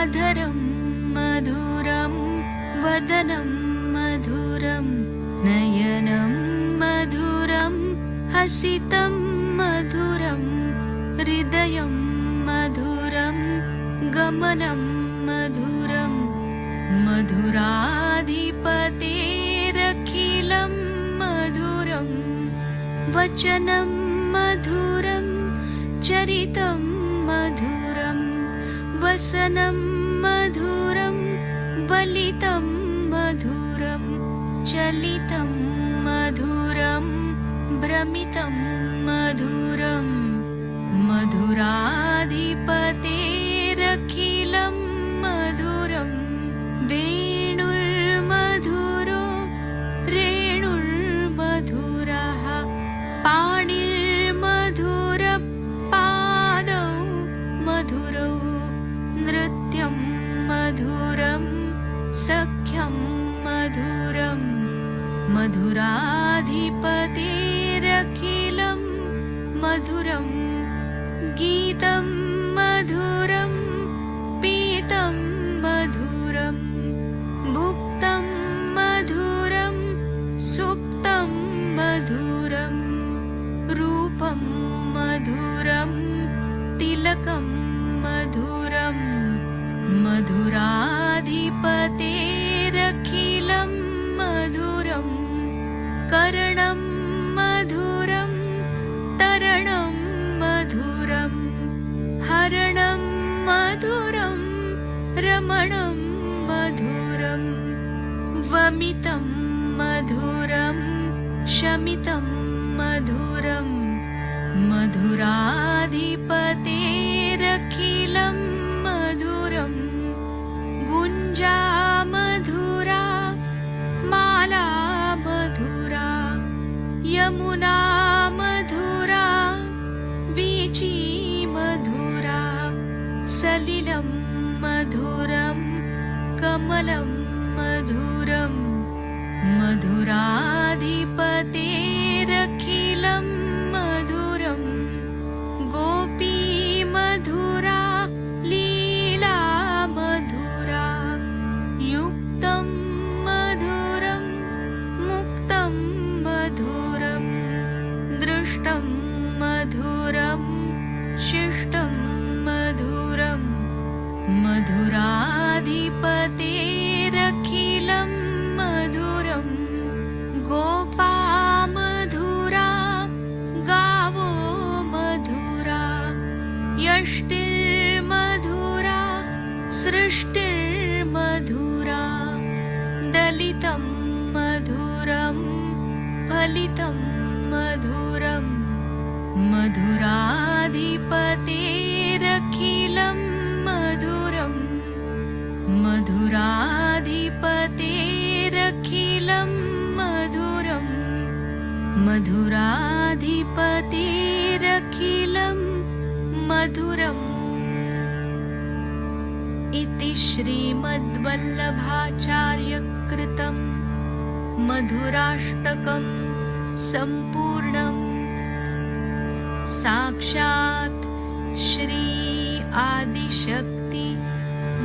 अधरं मधुरं वदनं मधुरं नयनं मधुरं हसितं मधुरं हृदयं मधुरं गमनं मधुरं मधुराधिपतेरखिलं मधुरं वचनं मधुरं चरितं मधुरं वसनं मधुरं वलितं मधुरं चलितं मधुरं भ्रमितं मधुरं मधुराधिपतेरखिलं मधुरं वेणुर्मधुरो रेणुर्मधुरः पाणिर्मधुरपादौ मधुरौ नृत्यं मधुरं सख्यं मधुरं मधुराधिपतेरखिलं मधुरं गीतं मधुरं पीतं मधुरं भुक्तं मधुरं सुप्तं मधुरं रूपं मधुरं तिलकं मधुरं मधुराधिपतेरखिलं मधुरं कर्णं मधुरं तरणं मधुरं हरणं मधुरं रमणं मधुरं वमितं मधुरं शमितं मधुरं मधुराधिपतेरखिलं मधुरं गुञ्जा मधुरा माला मधुरा यमुना मधुरा वीची मधुरा सलिलं मधुरं कमलं मधुरं मधुराधिपतेरखिलं मधुरं गोपी मधुरा लीला मधुरा युक्तं मधुरं मुक्तं मधुरं दृष्टं मधुरं शिष्टं मधुरं मधुराधिपतेरखिलं मधुरं गोपा मधुरा गावो मधुरा यष्टिर्मधुरा सृष्टिर्मधुरा दलितं मधुरं फलितं मधुरं मधुराधिपतेरखिलं मधुरं मधुराधिपतेरखिलं मधुरं मधुराधिपतेरखिलं मधुरम् इति श्रीमद्वल्लभाचार्यकृतं मधुराष्टकं सम्पूर्णम् साक्षात् श्री आदिशक्ति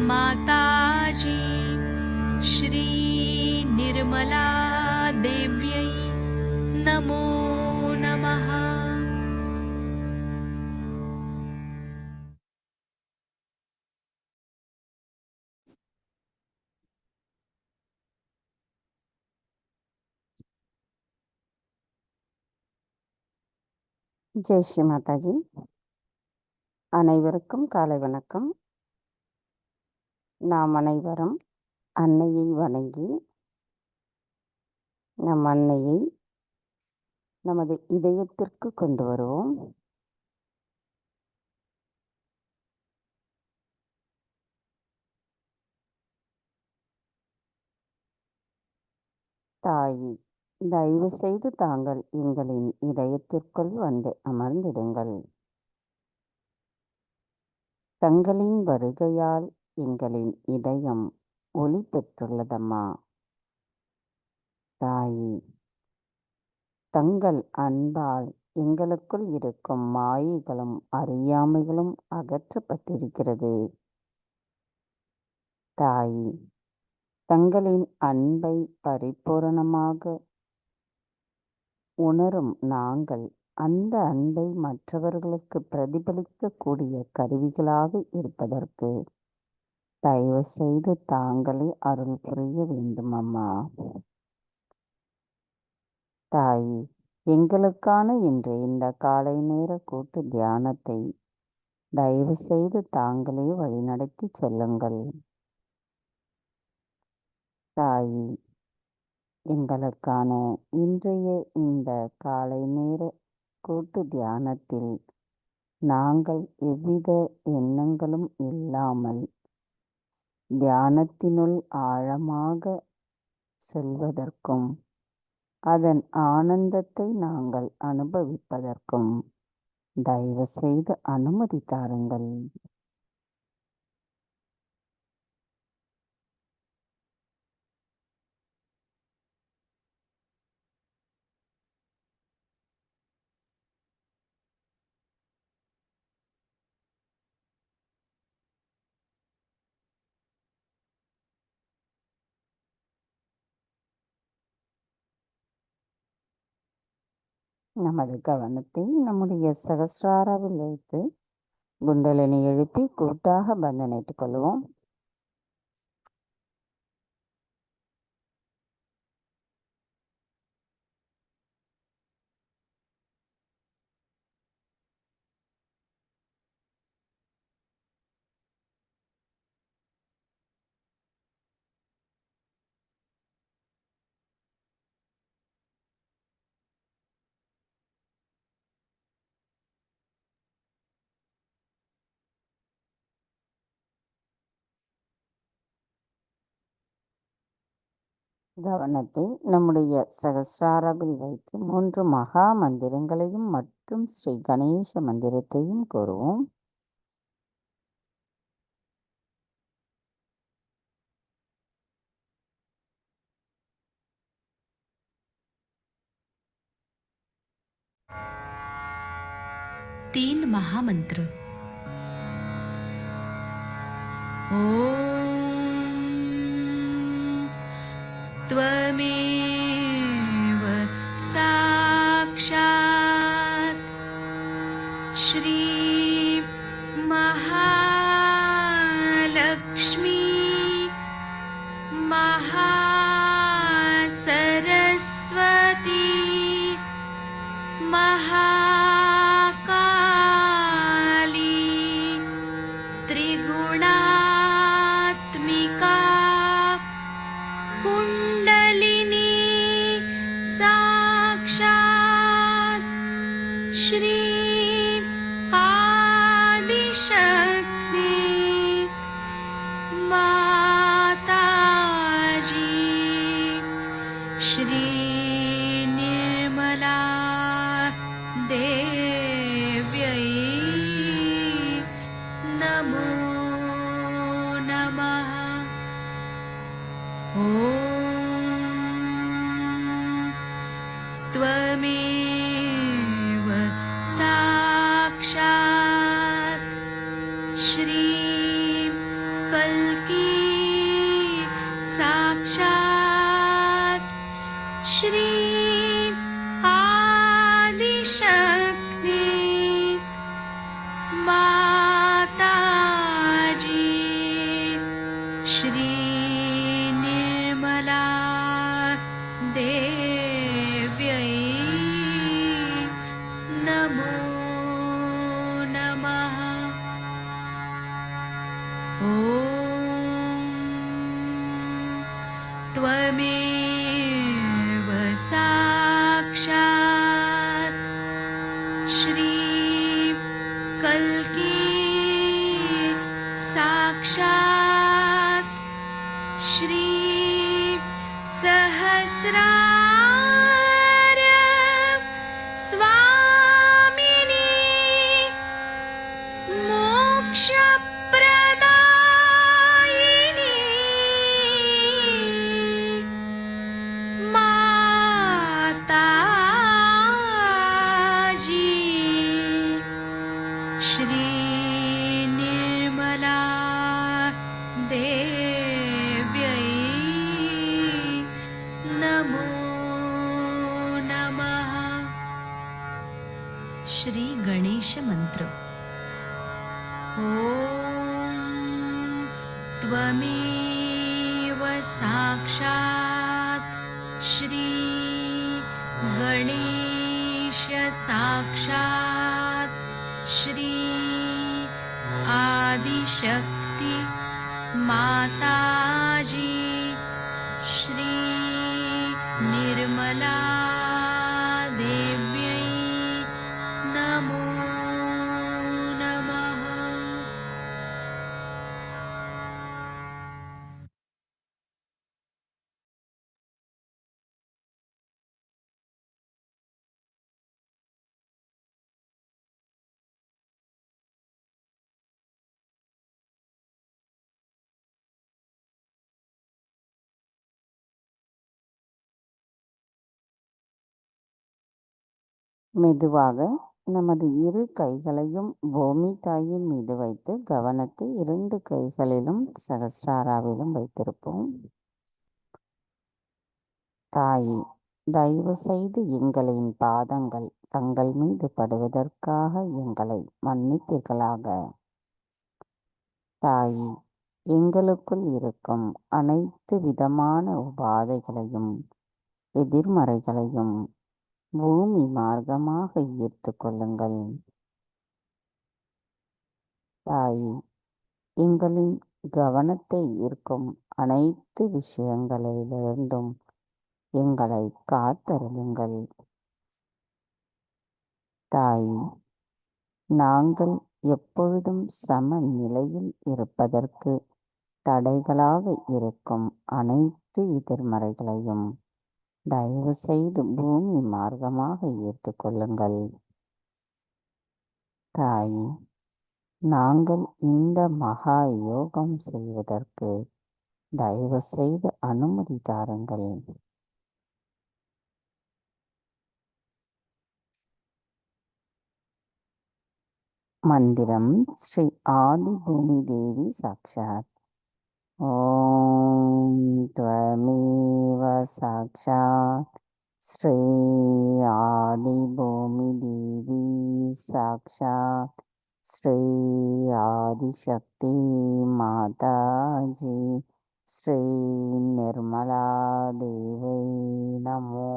माताजी श्री निर्मला देव्यै नमो नमः। ஜெய் ஸ்ரீ மாதாஜி. அனைவருக்கும் காலை வணக்கம். நாம் அனைவரும் அன்னையை வணங்கி நம் அன்னையை நமது இதயத்திற்கு கொண்டு வருவோம். தாயி, தயவு செய்து தாங்கள் எங்களின் இதயத்திற்குள் வந்து அமர்ந்திடுங்கள். தங்களின் வருகையால் எங்களின் இதயம் ஒளி பெற்றுள்ளதம்மா. தாயி, தங்கள் அன்பால் எங்களுக்குள் இருக்கும் மாயைகளும் அறியாமைகளும் அகற்றப்பட்டிருக்கிறது. தாய், தங்களின் அன்பை பரிபூரணமாக உணரும் நாங்கள் அந்த அன்பை மற்றவர்களுக்கு பிரதிபலிக்கக்கூடிய கருவிகளாக இருப்பதற்கு தயவு செய்து தாங்களே அருள் புரிய வேண்டும் அம்மா. தாய், எங்களுக்கான இன்றைய இந்த காலை நேர கூட்டு தியானத்தை தயவு செய்து தாங்களே வழிநடத்தி செல்லுங்கள். தாய், எங்களுக்கான இன்றைய இந்த காலை நேர கூட்டு தியானத்தில் நாங்கள் எவ்வித எண்ணங்களும் இல்லாமல் தியானத்தினுள் ஆழமாக செல்வதற்கும் அதன் ஆனந்தத்தை நாங்கள் அனுபவிப்பதற்கும் தயவு செய்து அனுமதி தாருங்கள். நமது கவனத்தை நம்முடைய சகஸ்ராராவில் வைத்து குண்டலினி எழுப்பி கூட்டாக பந்தனிட்டுக் கொள்வோம். கவனத்தை நம்முடைய சகஸ்ராராவில் வைத்து 3 மகா மந்திரங்களையும் மற்றும் ஸ்ரீ கணேச மந்திரத்தையும் கூறுவோம். तीन महामंत्र। त्वमेव साक्षात् श्री महालक्ष्मी महासरस्वती महाकाली त्रिगुणात्मिका कुण्डलिनी साक्षात् श्री आदिशक्ति माताजी श्री निर्मला देव्यै नमो नमः। ॐ त्वमेव साक्षात् श्री कल्की साक्षात् श्री आदिशक्ति माताजी श्री निर्मला देव्यै नमो नमः। ॐ त्वमेव साक्षात् श्री कल्की साक्षात् श्री सहस्रार श्री गणेश मंत्र। ॐ त्वमेव साक्षात् श्री गणेश साक्षात् श्री आदिशक्ति माताजी श्री निर्मला देव्यै नमो नमः। மெதுவாக நமது இரு கைகளையும் பூமி தாயின் மீது வைத்து கவனத்தை 2 கைகளிலும் சகஸ்ராராவிலும் வைத்திருப்போம். தாயே, தயவு செய்து எங்களின் பாதங்கள் தங்கள் மீது படுவதற்காக எங்களை மன்னிப்பீர்களாக. தாயே, எங்களுக்குள் இருக்கும் அனைத்து விதமான உபாதைகளையும் எதிர்மறைகளையும் பூமி மார்க்கமாக ஈர்த்து கொள்ளுங்கள். தாயே, எங்களின் கவனத்தை ஈர்க்கும் அனைத்து விஷயங்களிலிருந்தும் எங்களை காத்தருளுங்கள். தாயே, நாங்கள் எப்பொழுதும் சமநிலையில் இருப்பதற்கு தடைகளாக இருக்கும் அனைத்து எதிர்மறைகளையும் தயவு செய்து பூமி மார்க்கமாக ஈர்த்து கொள்ளுங்கள். தாயே, நாங்கள் இந்த மகா யோகம் செய்வதற்கு தயவு செய்து அனுமதி தாருங்கள். மந்திரம் ஸ்ரீ ஆதி பூமி தேவி சாக்ஷாத். ஓம் त्वमेव साक्षात् श्री आदि भूमि देवी साक्षात् श्री आदिशक्ति माताजी श्री निर्मला देवी नमो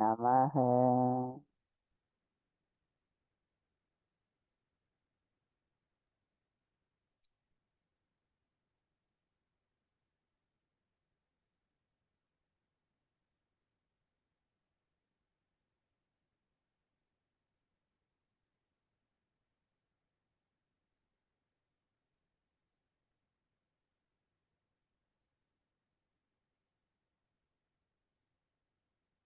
नमः.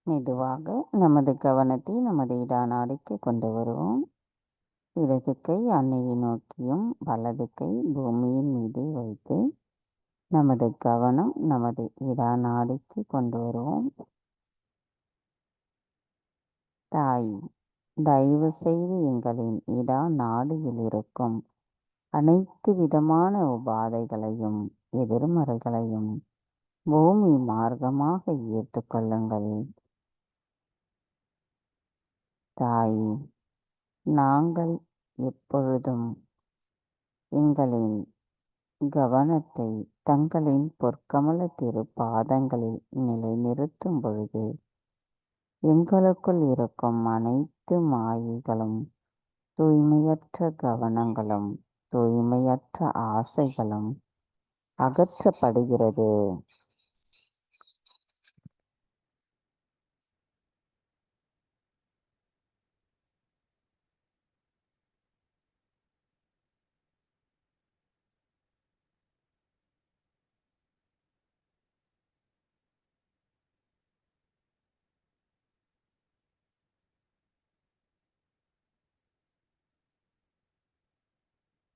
மெதுவாக நமது கவனத்தை நமது இடாநாடிக்கு கொண்டு வருவோம். இடது கை அன்னையை நோக்கியும் வலது கை பூமியின் மீது வைத்து நமது கவனம் நமது இடாநாடிக்கு கொண்டு வருவோம். தாய், தயவு செய்து எங்களின் இடாநாடியில் இருக்கும் அனைத்து விதமான உபாதைகளையும் எதிர்மறைகளையும் பூமி மார்க்கமாக ஈர்த்து கொள்ளுங்கள். தாய், நாங்கள் எப்பொழுதும் எங்களின் கவனத்தை தங்களின் பொற்கமல திரு பாதங்களில் நிலைநிறுத்தும் பொழுது எங்களுக்குள் இருக்கும் அனைத்து மாயைகளும் தூய்மையற்ற கவனங்களும் தூய்மையற்ற ஆசைகளும் அகற்றப்படுகிறது.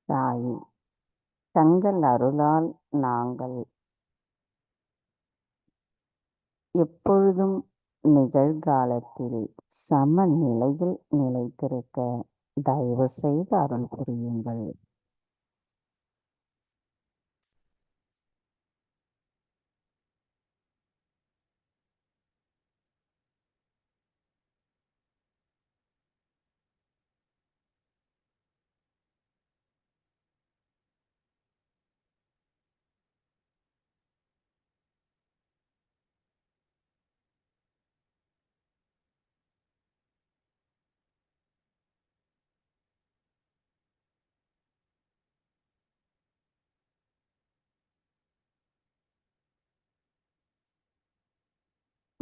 தாய், தங்கள் அருளால் நாங்கள் எப்பொழுதும் நிகழ்காலத்தில் சமநிலையில் நிலைத்திருக்க தயவு செய்து அருள் புரியுங்கள்.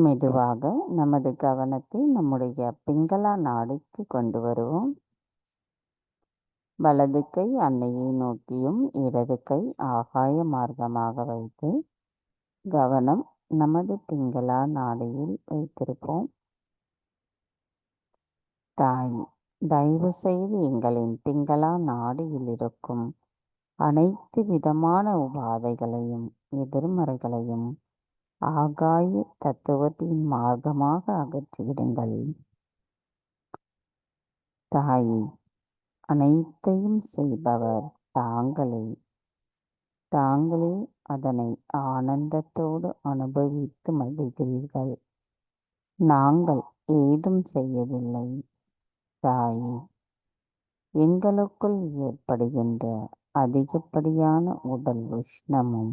மெதுவாக நமது கவனத்தை நம்முடைய பிங்களா நாடிக்கு கொண்டு வருவோம். வலது கை அன்னையை நோக்கியும் இடது கை ஆகாய மார்க்கமாக வைத்து கவனம் நமது பிங்களா நாடியில் வைத்திருப்போம். தாய், தயவு செய்து எங்களின் பிங்களா நாடியில் இருக்கும் அனைத்து விதமான உபாதைகளையும் எதிர்மறைகளையும் ஆகாய தத்துவத்தின் மார்க்கமாக அகற்றிவிடுங்கள். தாய், அனைத்தையும் செய்பவர் தாங்களே. தாங்களே அதனை ஆனந்தத்தோடு அனுபவித்து மகிழ்கிறீர்கள். நாங்கள் ஏதும் செய்யவில்லை. தாயே, எங்களுக்குள் ஏற்படுகின்ற அதிகப்படியான உடல் உஷ்ணமும்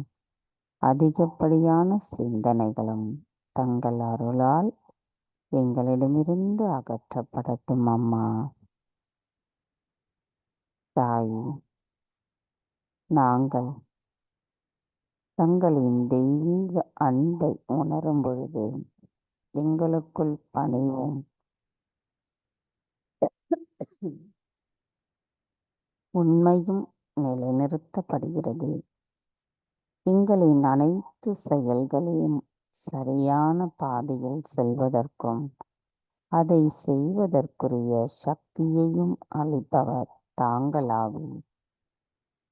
அதிகப்படியான சிந்தனைகளும் தங்கள் அருளால் எங்களிடமிருந்து அகற்றப்படட்டும் அம்மா. தாயே, நாங்கள் தங்களின் தெய்வீக அன்பை உணரும் பொழுது எங்களுக்குள் பணிவும் உண்மையும் நிலைநிறுத்தப்படுகிறது. எங்களின் அனைத்து செயல்களையும் சரியான பாதையில் செல்வதற்கும் அதை செய்வதற்குரிய சக்தியையும் அளிப்பவர் தாங்களாகும்.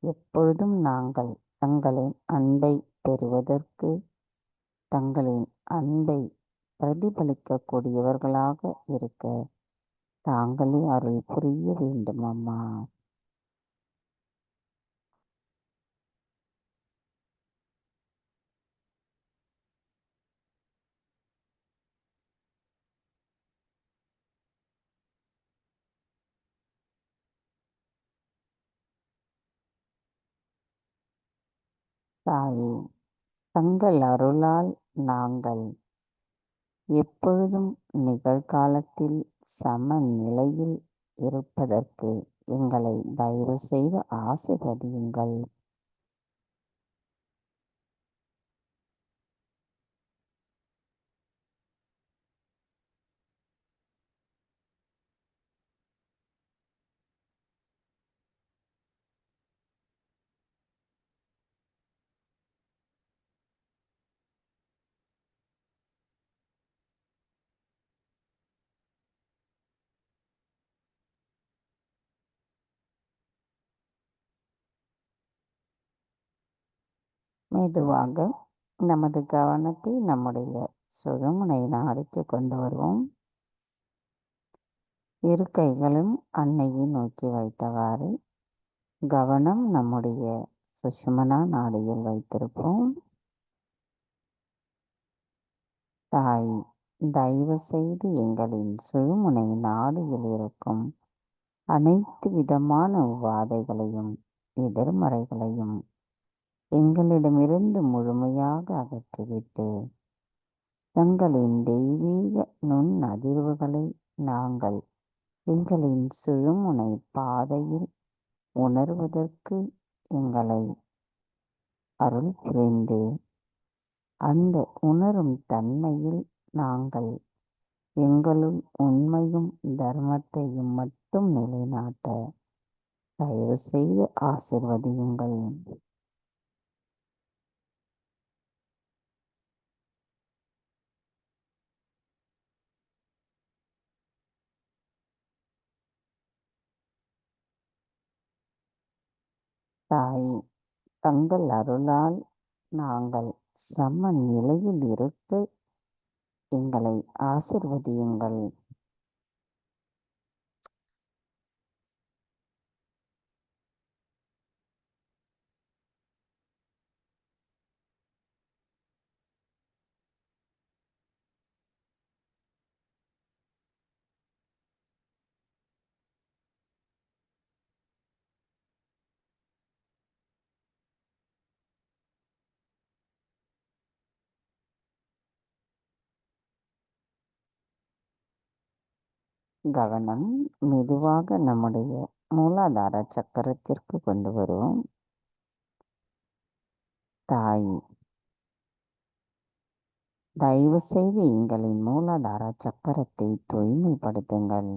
எப்பொழுதும் நாங்கள் தங்களின் அன்பை பெறுவதற்கு தங்களின் அன்பை பிரதிபலிக்கக்கூடியவர்களாக இருக்க தாங்களே அருள் புரிய வேண்டும் அம்மா. தாயே, தங்கள் அருளால் நாங்கள் எப்பொழுதும் நிகழ்காலத்தில் சமநிலையில் இருப்பதற்கு எங்களை தயவு செய்து ஆசீர்வதியுங்கள். மெதுவாக நமது கவனத்தை நம்முடைய சுழுமுனை நாடிக்கு கொண்டு வருவோம். இரு கைகளும் அன்னையை நோக்கி வைத்தவாறு கவனம் நம்முடைய சுஷுமனா நாடியில் வைத்திருப்போம். தாய், தயவு செய்து எங்களின் சுழுமுனை நாடியில் இருக்கும் அனைத்து விதமான உபாதைகளையும் எதிர்மறைகளையும் எங்களிடமிருந்து முழுமையாக அகற்றிவிட்டு தங்களின் தெய்வீக நுண் அதிர்வுகளை நாங்கள் எங்களின் சுழுமுனை பாதையில் உணர்வதற்கு எங்களை அருள் புரிந்து அந்த உணரும் தன்மையில் நாங்கள் எங்களுள் உண்மையும் தர்மத்தையும் மட்டும் நிலைநாட்ட தயவு செய்து ஆசீர்வதியுங்கள். தாய், தங்கள் அருளால் நாங்கள் சம நிலையில் இருக்க எங்களை ஆசீர்வதியுங்கள். கவனம் மெதுவாக நம்முடைய மூலாதார சக்கரத்திற்கு கொண்டு வருவோம். தாய், தயவு செய்து எங்களின் மூலாதார சக்கரத்தை தூய்மைப்படுத்துங்கள்.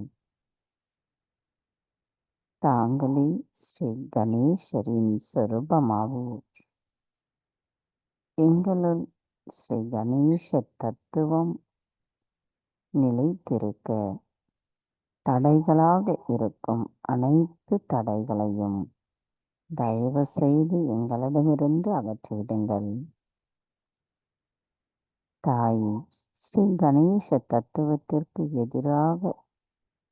தாங்களே ஸ்ரீ கணேசரின் சொரூபமாவே. எங்களுள் ஸ்ரீ கணேச தத்துவம் நிலைத்திருக்க தடைகளாக இருக்கும் அனைத்து தடைகளையும் தயவு செய்து எங்களிடமிருந்து அகற்றிவிடுங்கள். தாய் ஸ்ரீ கணேச தத்துவத்திற்கு எதிராக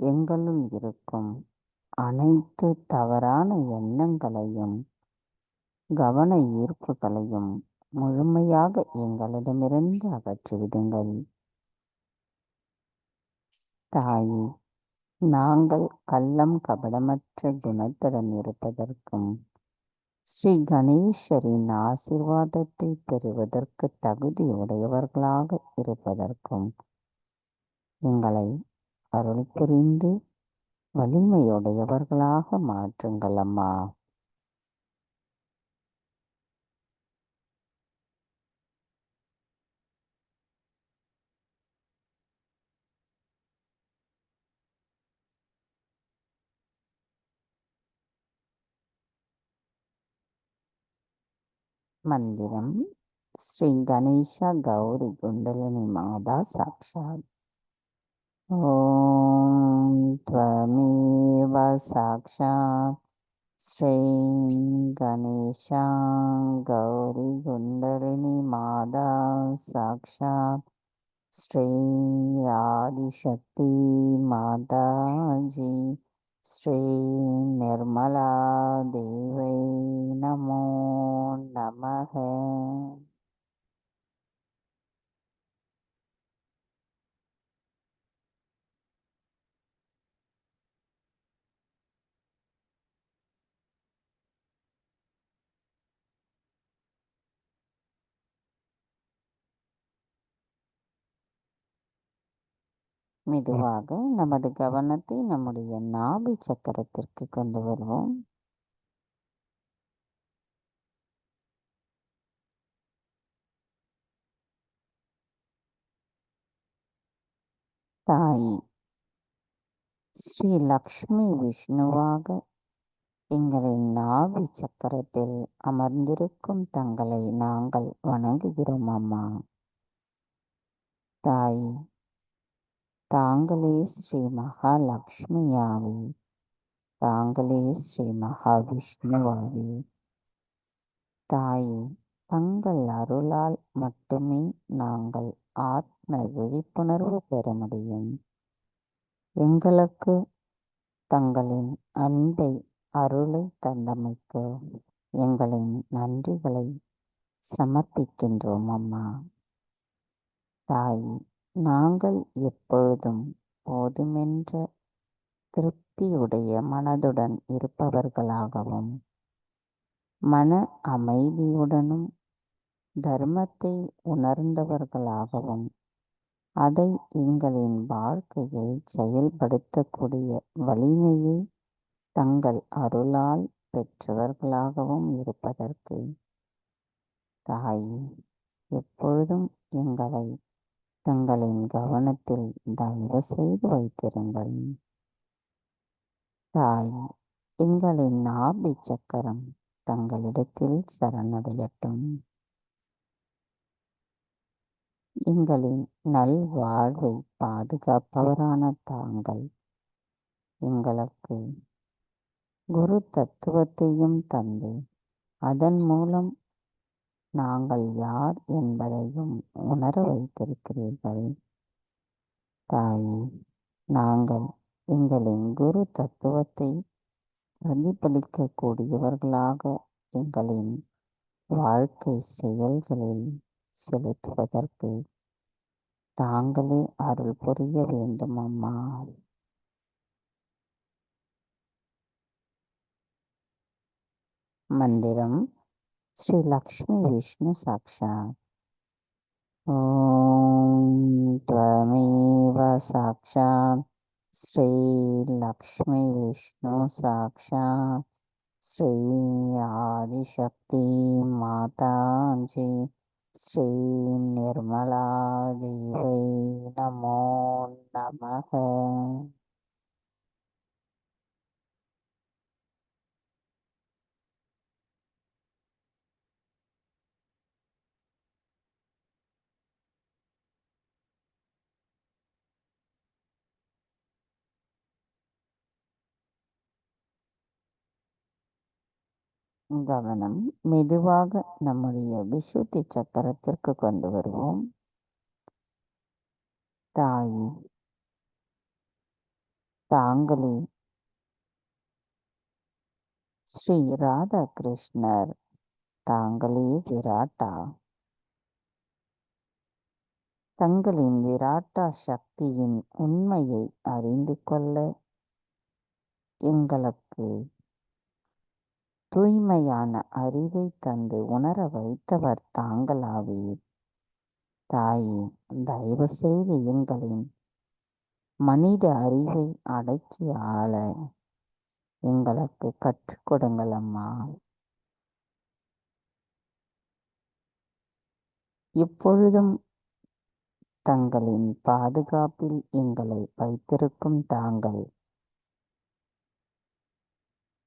எங்களுள் இருக்கும் அனைத்து தவறான எண்ணங்களையும் கவன ஈர்ப்புகளையும் முழுமையாக எங்களிடமிருந்து அகற்றிவிடுங்கள். தாயே, நாங்கள் கள்ளம் கபடமற்ற குணத்துடன் இருப்பதற்கும் ஸ்ரீ கணேசரின் ஆசீர்வாதத்தை பெறுவதற்கு தகுதியுடையவர்களாக இருப்பதற்கும் எங்களை அருள் புரிந்து வலிமையுடையவர்களாக மாற்றுங்கள் அம்மா. மந்திரம் ஸ்ரீ கணேச கௌரி குண்டலினி மாதா சாக்ஷாத். ஓம் த்வமேவ சாக்ஷாத் ஸ்ரீ கணேசா கௌரி குண்டலினி மாதா சாக்ஷாத் ஸ்ரீ ஆதிசக்தி மாதாஜி ஸ்ரீ நிர்மலா தேவை நமோ நமக. மெதுவாக நமது கவனத்தை நம்முடைய நாபி சக்கரத்திற்கு கொண்டு வருவோம். தாய் ஸ்ரீ லக்ஷ்மி விஷ்ணுவாக எங்களின் நாபி சக்கரத்தில் அமர்ந்திருக்கும் தங்களை நாங்கள் வணங்குகிறோம் அம்மா. தாய், தாங்களே ஸ்ரீ மகாலட்சுமியாவி, தாங்களே ஸ்ரீ மகாவிஷ்ணுவாவி. தாயே, தங்கள் அருளால் மட்டுமே நாங்கள் ஆத்ம விழிப்புணர்வு பெற முடியும். எங்களுக்கு தங்களின் அன்பை அருளை தந்தமைக்கு எங்களின் நன்றிகளை சமர்ப்பிக்கின்றோம் அம்மா. தாய், நாங்கள் எப்பொழுதும் போதுமென்ற திருப்தியுடைய மனதுடன் இருப்பவர்களாகவும் மன அமைதியுடனும் தர்மத்தை உணர்ந்தவர்களாகவும் அதை எங்களின் வாழ்க்கையில் செயல்படுத்தக்கூடிய வலிமையை தங்கள் அருளால் பெற்றவர்களாகவும் இருப்பதற்கு தாய் எப்பொழுதும் எங்களை தங்களின் கவனத்தில் தயவு செய்து வைத்திருங்கள். தாய், எங்களின் நாபி சக்கரம் தங்களிடத்தில் சரணடையட்டும். எங்களின் நல்வாழ்வை பாதுகாப்பவரான தாங்கள் எங்களுக்கு குரு தத்துவத்தையும் தந்து அதன் மூலம் நாங்கள் யார் என்பதையும் உணர வைத்திருக்கிறீர்கள். தாயே, நாங்கள் எங்களின் குரு தத்துவத்தை பிரதிபலிக்கக்கூடியவர்களாக எங்களின் வாழ்க்கை செயல்களில் செலுத்துவதற்கு தாங்களே அருள் புரிய வேண்டும் அம்மா. மந்திரம் ஸ்ரீ லக்ஷ்மி விஷ்ணு சாக்ஷாத். ஓம் த்வமேவ சாக்ஷாத் ஸ்ரீ லக்ஷ்மி விஷ்ணு சாக்ஷாத் ஸ்ரீ ஆதிசக்தி மாதாஜி ஸ்ரீ நிர்மலா தேவை நமோ நமக. கவனம் மெதுவாக நம்முடைய விசுத்தி சக்கரத்திற்கு கொண்டு வருவோம். தாய் தாங்களே ஸ்ரீ ராதாகிருஷ்ணர், தாங்களே விராட்டா. தங்களின் விராட்டா சக்தியின் உண்மையை அறிந்து கொள்ள எங்களுக்கு தூய்மையான அறிவை தந்து உணர வைத்தவர் தாங்களாவீர். தாயே, தயவு செய்து எங்களின் மனித அறிவை அடக்கி ஆள எங்களுக்கு கற்றுக் கொடுங்கள் அம்மா. இப்பொழுதும் தங்களின் பாதுகாப்பில் எங்களை வைத்திருக்கும் தாங்கள்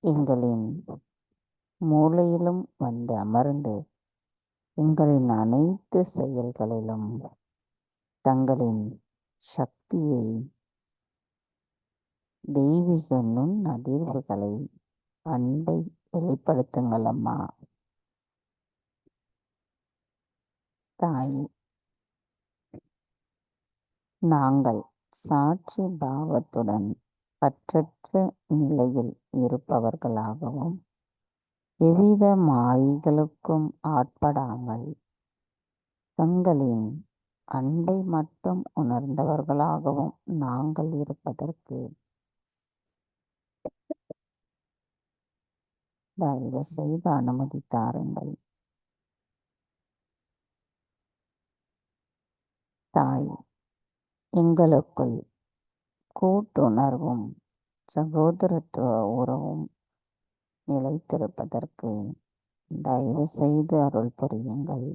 எங்களின் மூளையிலும் வந்து அமர்ந்து எங்களின் அனைத்து செயல்களிலும் தங்களின் சக்தியை, தெய்வீக நுண் அதிர்வுகளை, அன்பை வெளிப்படுத்துங்கள் அம்மா. தாய், நாங்கள் சாட்சி பாவத்துடன் பற்றற்ற நிலையில் இருப்பவர்களாகவும் எவ்வித மாயைகளுக்கும் ஆட்படாமல் தங்களின் அன்பை மட்டும் உணர்ந்தவர்களாகவும் நாங்கள் இருப்பதற்கு தயவு செய்து அனுமதி தாருங்கள். தாய், எங்களுக்குள் கூட்டுணர்வும் சகோதரத்துவ உறவும் நிலைத்திருப்பதற்கு தயவு செய்து அருள் புரியுங்கள்.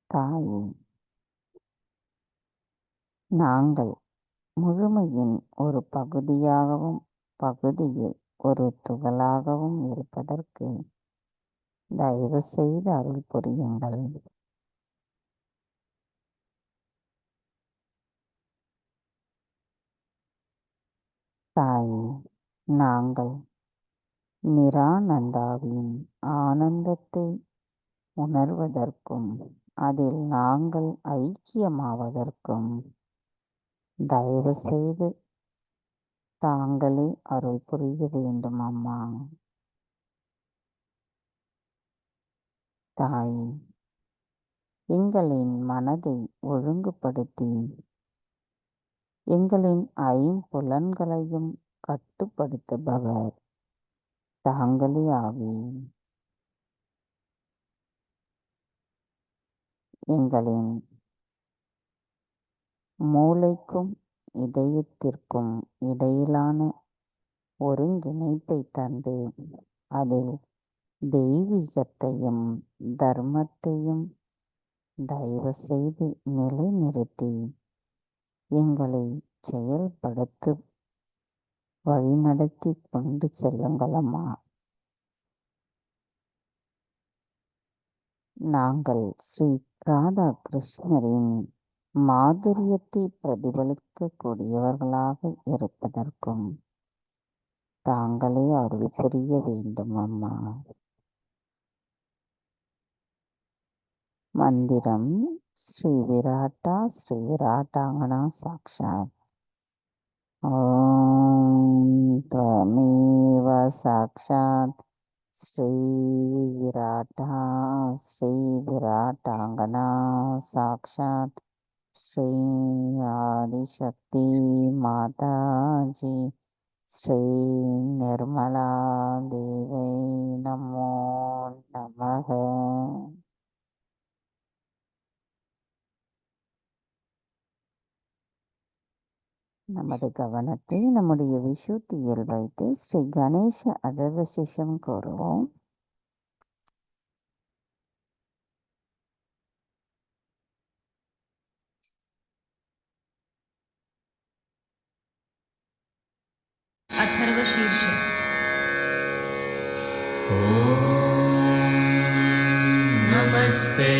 தாயே, நாங்கள் முழுமையின் ஒரு பகுதியாகவும் பகுதியில் ஒரு துகளாகவும் இருப்பதற்கு தயவு செய்து அருள் புரியுங்கள். தாயே, நாங்கள் நிரானந்தாவின் ஆனந்தத்தை உணர்வதற்கும் அதில் நாங்கள் ஐக்கியமாவதற்கும் தயவு செய்து தாங்களே அருள் புரிய வேண்டும் அம்மா. தாயே, எங்களின் மனதை ஒழுங்குபடுத்தி எங்களின் ஐம்புலன்களையும் கட்டுப்படுத்துபவர் தாங்களே ஆவீர். எங்களின் மூளைக்கும் இதயத்திற்கும் இடையிலான ஒருங்கிணைப்பை தந்து அதில் தெய்வீகத்தையும் தர்மத்தையும் தயவு செய்து நிலைநிறுத்தி எங்களை செயல்படுத்தி வழிநடத்தி கொண்டு செல்லுங்களம்மா. நாங்கள் ஸ்ரீ ராதாகிருஷ்ணரின் மாதுரியத்தை பிரதிபலிக்க கூடியவர்களாக இருப்பதற்கும் தாங்களே அருள் புரிய வேண்டும் அம்மா. மந்திரம் ஸ்ரீ விராட்டா ஸ்ரீ விராட்டாங்கனா சாக்ஷாத். ஓம் त्वमेव சாக்ஷாத் ஸ்ரீ விராட்டா ஸ்ரீ விராட்டாங்கனா சாக்ஷாத் ஸ்ரீ ஆதிசக்தி மாதாஜி ஸ்ரீ நிர்மலா தேவை நமோ நமக. நமது கவனத்தை நம்முடைய விசுத்தியில் வைத்து ஸ்ரீ கணேச அதர்வசேஷம் கூறுவோம். अथर्वशीर्ष नमस्ते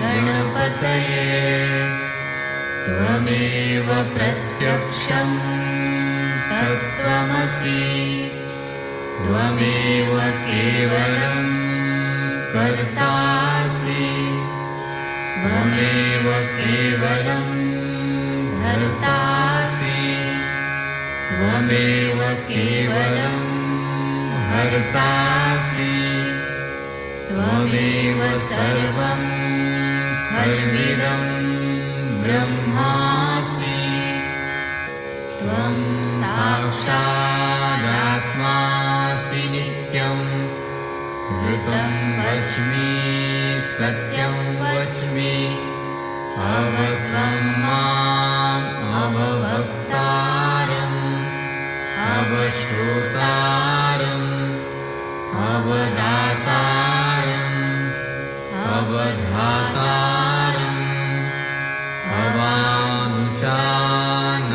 गणपतये त्वमेव प्रत्यक्षं तत्त्वमसि त्वमेव केवलं कर्तासि त्वमेव केवलं धर्तासि त्वमेव केवलं हर्तासि त्वमेव सर्वं खल्विदं ब्रह्मासि त्वं साक्षादात्मासि नित्यं ऋतं वच्मि सत्यं वच्मि अवत्वं माम् अववक्तारम् अवश्रोतारम् अवदातारम् अवधातारम्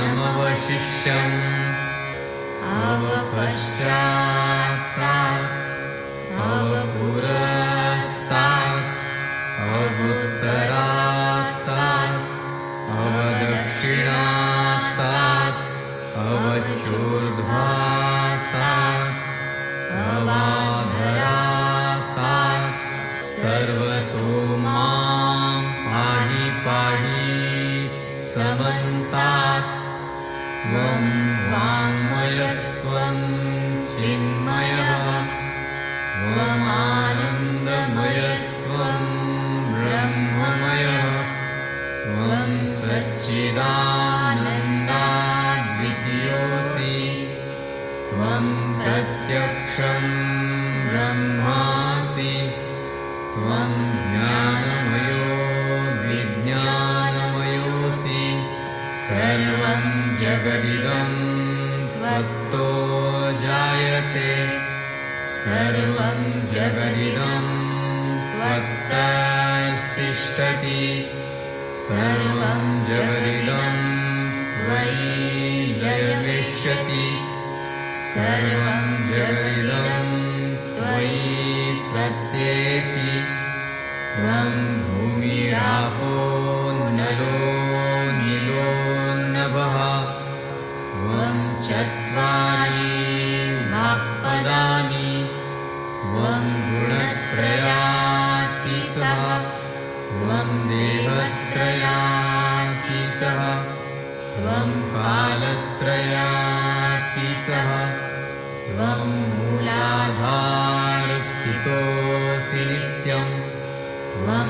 अवानुचानमवशिष्यम् अवपश्चात्तात् अवपुरस्तात् अवुत्तरात्तात् अवदक्षिणात्तात् अवचूर्ध्वात्तात् अवाधरात्तात् सर्वतो मां पाहि पाहि समन्तात् त्वं वाङ्मयस्त्वं चिन्मयः त्वमानन्दमयस्त्वं ब्रह्ममयः त्वं सच्चिदानन्दाद्वितीयोऽसि त्वं प्रत्यक्षं ब्रह्मासि त्वं ज्ञानमयो विज्ञानमयोऽसि सर्वं जगदिदं त्वत्तो जायते सर्वं जगदिदं त्वत्तस्तिष्ठति सर्वं जगदिदं त्वयि लयमिष्यति सर्वं जगदिदं त्वयि प्रत्येति त्वं भूमिरापो नलो नीलो नभः त्वं चत्वारि वाक्पदानि त्वं गुणत्रयातीतः त्वं देवत्रयातीतः त्वं कालत्रयातीतः त्वं मूलाधारस्थितोऽसि नित्यं त्वं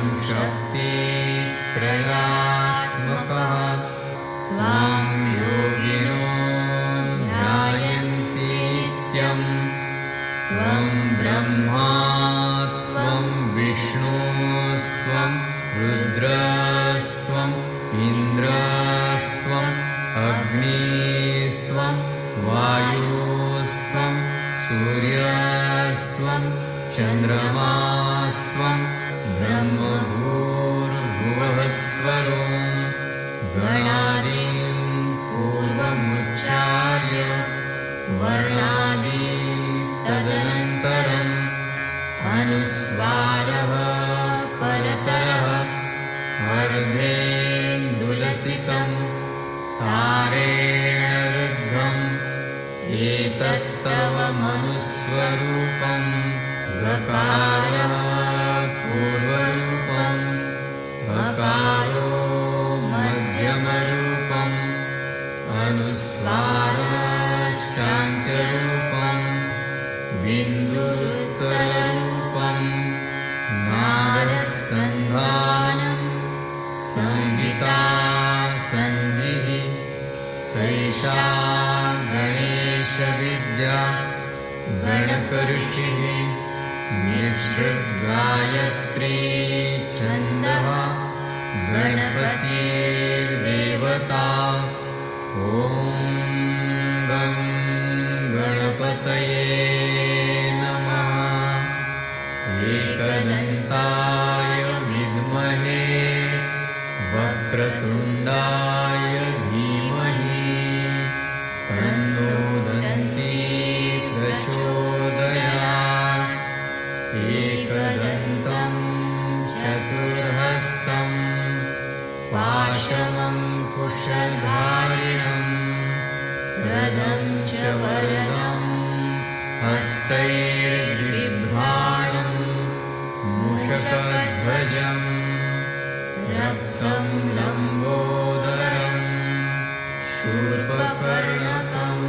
शक्तित्रयात्मकः त्वां योगिनो ध्यायन्ति नित्यं त्वं ब्रह्मा त्वं विष्णुस्त्वं रुद्रस्त्वम् इन्द्रस्त्वम् अग्निस्त्वं वायुस्त्वं सूर्यस्त्वं चन्द्रमास्त्वं ब्रह्मभूर्भुवःस्वरो गणादिं पूर्वमुच्चार्य वर्णादि तदनन्तरम् अनुस्वारः परतरः अर्धेन्दुलसितं तारेण रुद्धम् एतत्तव मनुस्वरूपं गकारः पूर्वरूपम् अकारो मध्यमरूपम् अनुस्वारश्चान्त्यरूपम् बिन्दुरुत्तररूपम् नादसन्धानं संहिता सन्धिः सैषा गणेशविद्या गणकऋषिः निःसृद्गायत्री छन्दः गणपतिर्देवता ॐ गं गणपतये नमः। एकदन्ताय विद्महे वक्रतुण्डाय धीमहि तन्नो दन्ती प्रचोदयात्। एकदन्तं चतुर्हस्तं पाशमङ्कुशधारिणं रदं च वरदं हस्तैर्बिभ्राणं मूषकध्वजं रक्तं लम्बोदरं शूर्पकर्णकं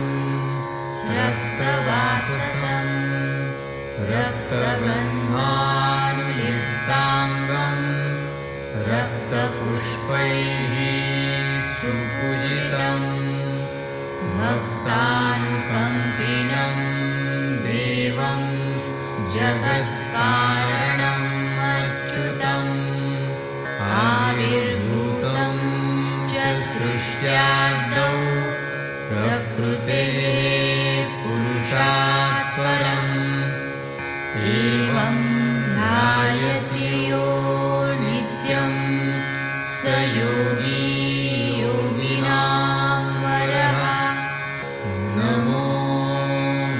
रक्तवाससं रक्तगन्धानुलिप्ताङ्गं रक्तपुष्पैः सुपूजितं भक्तानुकम्पिनं देवं जगत्कारणम् अच्युतम् आविर्भूतं च सृष्ट्यादौ प्रकृतेः पुरुषात् परम् एवं ध्यायति यो नित्यं स योगी योगिनां वरः। नमो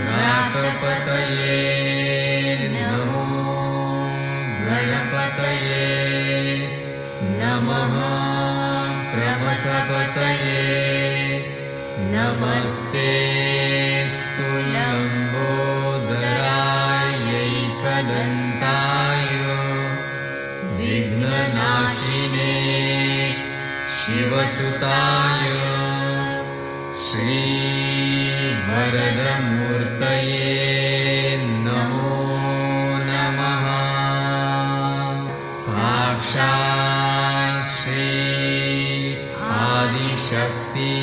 व्रातपतये नमो गणपतये नमः प्रमथपतये नमस्तेऽस्तु लम्बोदरायैकदन्ताय विघ्ननाशिने शिवसुताय श्रीवरदमूर्तये नमो नमः। साक्षात् श्री आदिशक्ति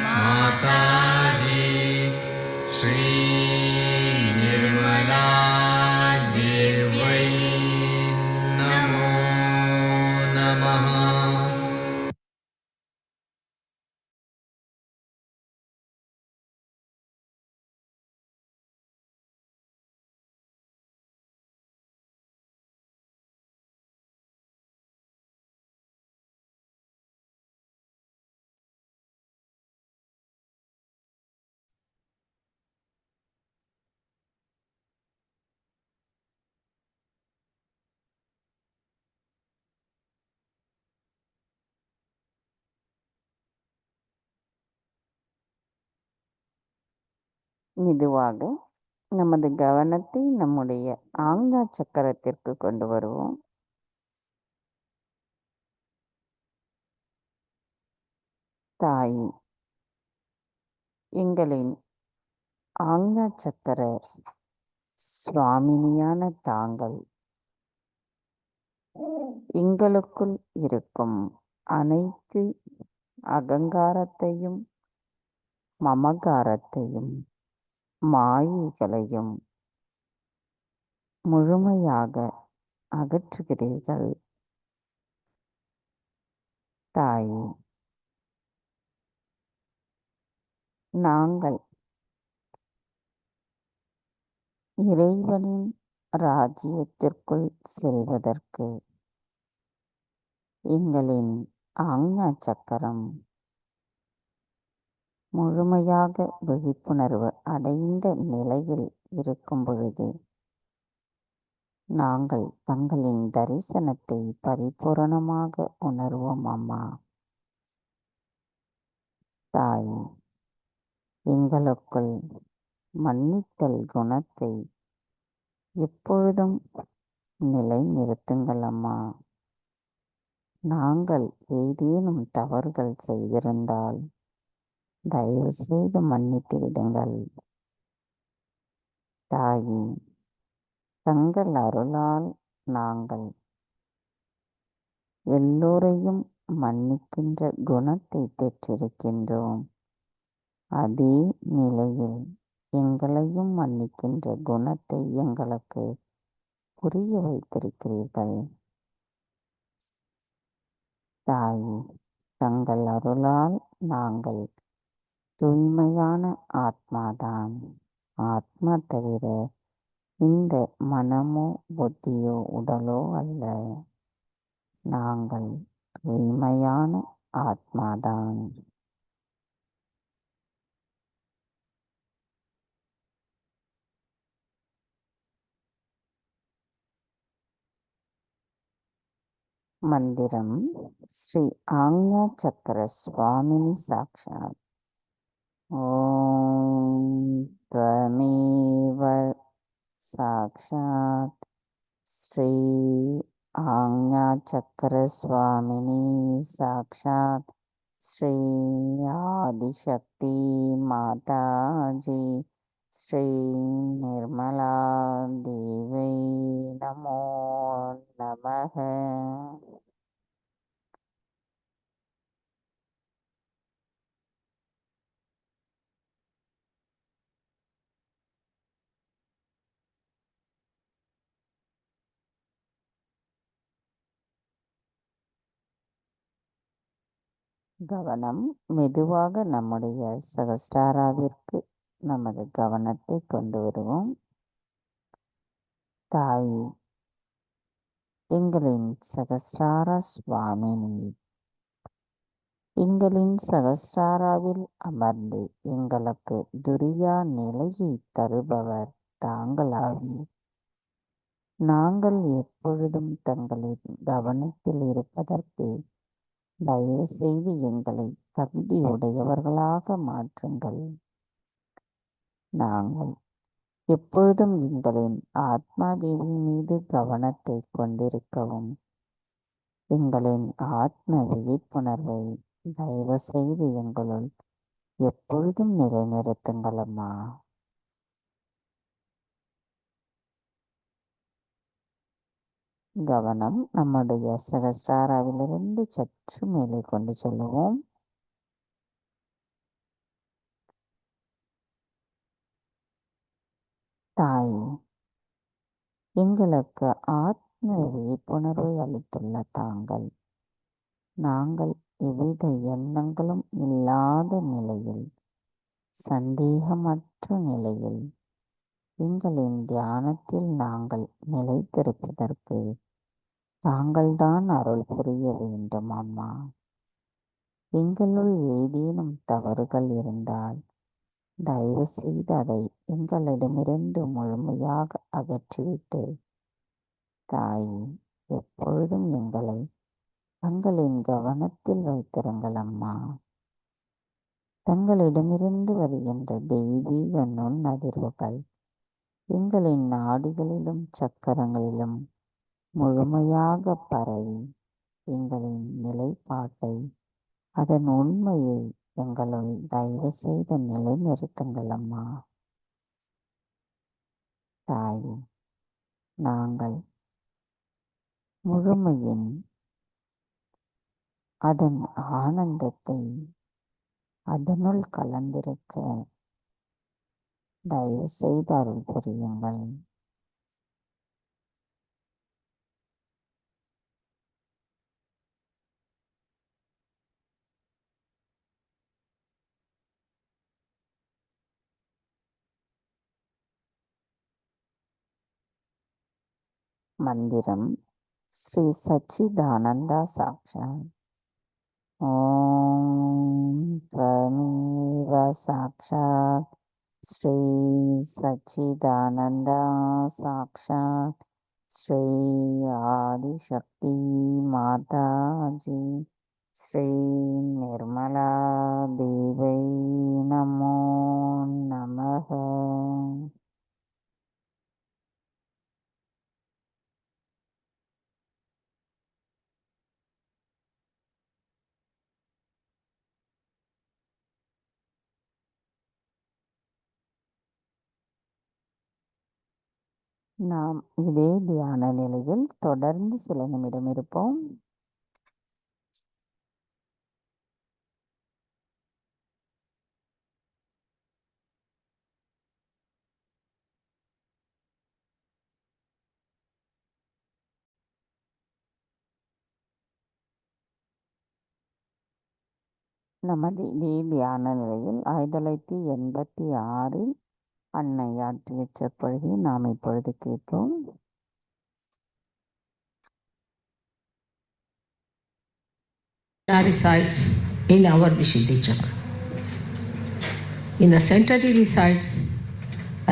माताजी श्री निर्मला देव्यै नमो नमः। மெதுவாக நமது கவனத்தை நம்முடைய ஆக்ஞா சக்கரத்திற்கு கொண்டு வருவோம். தாய், எங்களின் ஆக்ஞா சக்கர சுவாமினியான தாங்கள் எங்களுக்குள் இருக்கும் அனைத்து அகங்காரத்தையும் மமகாரத்தையும் மாயைகளையும் முழுமையாக அகற்றுகிறீர்கள். தாயே, நாங்கள் இறைவனின் ராஜ்யத்திற்குள் செல்வதற்கு எங்களின் ஆக்ஞா சக்கரம் முழுமையாக விழிப்புணர்வு அடைந்த நிலையில் இருக்கும் பொழுது நாங்கள் தங்களின் தரிசனத்தை பரிபூரணமாக உணர்வோம். அம்மா தாயே, எங்களுக்குள் மன்னித்தல் குணத்தை எப்பொழுதும் நிலைநிறுத்துங்கள். அம்மா, நாங்கள் ஏதேனும் தவறுகள் செய்திருந்தால் தயவு செய்து மன்னித்து விடுங்கள். தாயே, தங்கள் அருளால் நாங்கள் எல்லோரையும் மன்னிக்கின்ற குணத்தை பெற்றிருக்கின்றோம். அதே நிலையில் எங்களையும் மன்னிக்கின்ற குணத்தை எங்களுக்கு புரிய வைத்திருக்கிறீர்கள். தாயே, தங்கள் அருளால் நாங்கள் தூய்மையான ஆத்மாதான். ஆத்மா தவிர இந்த மனமோ புத்தியோ உடலோ அல்ல. நாங்கள் தூய்மையான ஆத்மாதான். மந்திரம் ஸ்ரீ ஆக்ஞா சக்கர சுவாமினி சாக்ஷாத். ஓம் त्वमेव சாக்ஷாத் ஸ்ரீ ஆக்ஞா சக்கர சுவாமினி சாக்ஷாத் ஸ்ரீ ஆதிசக்தி மாதாஜி ஸ்ரீ நிர்மலா தேவை நமோ நமः. கவனம் மெதுவாக நம்முடைய சகஸ்டாராவிற்கு நமது கவனத்தை கொண்டு வருவோம். தாய், எங்களின் சகஸ்டார சுவாமினி, எங்களின் சகஸ்டாராவில் அமர்ந்து எங்களுக்கு துரியா நிலையை தருபவர் தாங்களாகி, நாங்கள் எப்பொழுதும் தங்களின் கவனத்தில் இருப்பதற்கு தயவு செய்து எங்களை தகுதியுடையவர்களாக மாற்றுங்கள். நாங்கள் எப்பொழுதும் எங்களின் ஆத்மாவின் மீது கவனத்தை கொண்டிருக்கவும், எங்களின் ஆத்ம விழிப்புணர்வை தயவு செய்து எங்களுள் எப்பொழுதும் நிலைநிறுத்துங்கள் அம்மா. கவனம் நம்முடைய சகஸ்டாராவிலிருந்து சற்று மேலே கொண்டு செல்லுவோம். தாய், எங்களுக்கு ஆத்ம விழிப்புணர்வை அளித்துள்ள தாங்கள், நாங்கள் எவ்வித எண்ணங்களும் இல்லாத நிலையில், சந்தேகமற்ற நிலையில் எங்களின் தியானத்தில் நாங்கள் நிலைத்திருப்பதற்கு தாங்கள்தான் அருள் புரிய வேண்டும் அம்மா. எங்களுள் ஏதேனும் தவறுகள் இருந்தால் தயவு செய்து அதை எங்களிடமிருந்து முழுமையாக அகற்றிவிட்டு, தாய், எப்பொழுதும் எங்களை தங்களின் கவனத்தில் வைத்திருங்கள் அம்மா. தங்களிடமிருந்து வருகின்ற தெய்வீக நுண்ணதிர்வுகள் எங்களின் நாடிகளிலும் சக்கரங்களிலும் முழுமையாக பரவி எங்களின் நிலைப்பாட்டை, அதன் உண்மையை எங்களுள் தயவு செய்து நிலைநிறுத்துங்கள் அம்மா. தாய், நாங்கள் முழுமையின் அதன் ஆனந்தத்தை அதனுள் கலந்திருக்க தயவு செய்து அருள் புரியுங்கள். மந்திரம் ஸ்ரீ சச்சிதானந்தா சாக்ஷாத். ஓம் त्वमेव சாக்ஷாத் ஸ்ரீ சச்சிதானந்தா சாக்ஷாத் ஸ்ரீ ஆதிசக்தி மாதாஜி ஸ்ரீ நிர்மலா தேவை நமோ நமः. நாம் இதே தியான நிலையில் தொடர்ந்து சில நிமிடம் இருப்போம். நமது இதே தியான நிலையில் 1986 அன்னை ஆற்றிய சொற்பொழிவை நாம் இப்பொழுது கேட்போம். Resides in our Vishuddhi Chakra. In the center he resides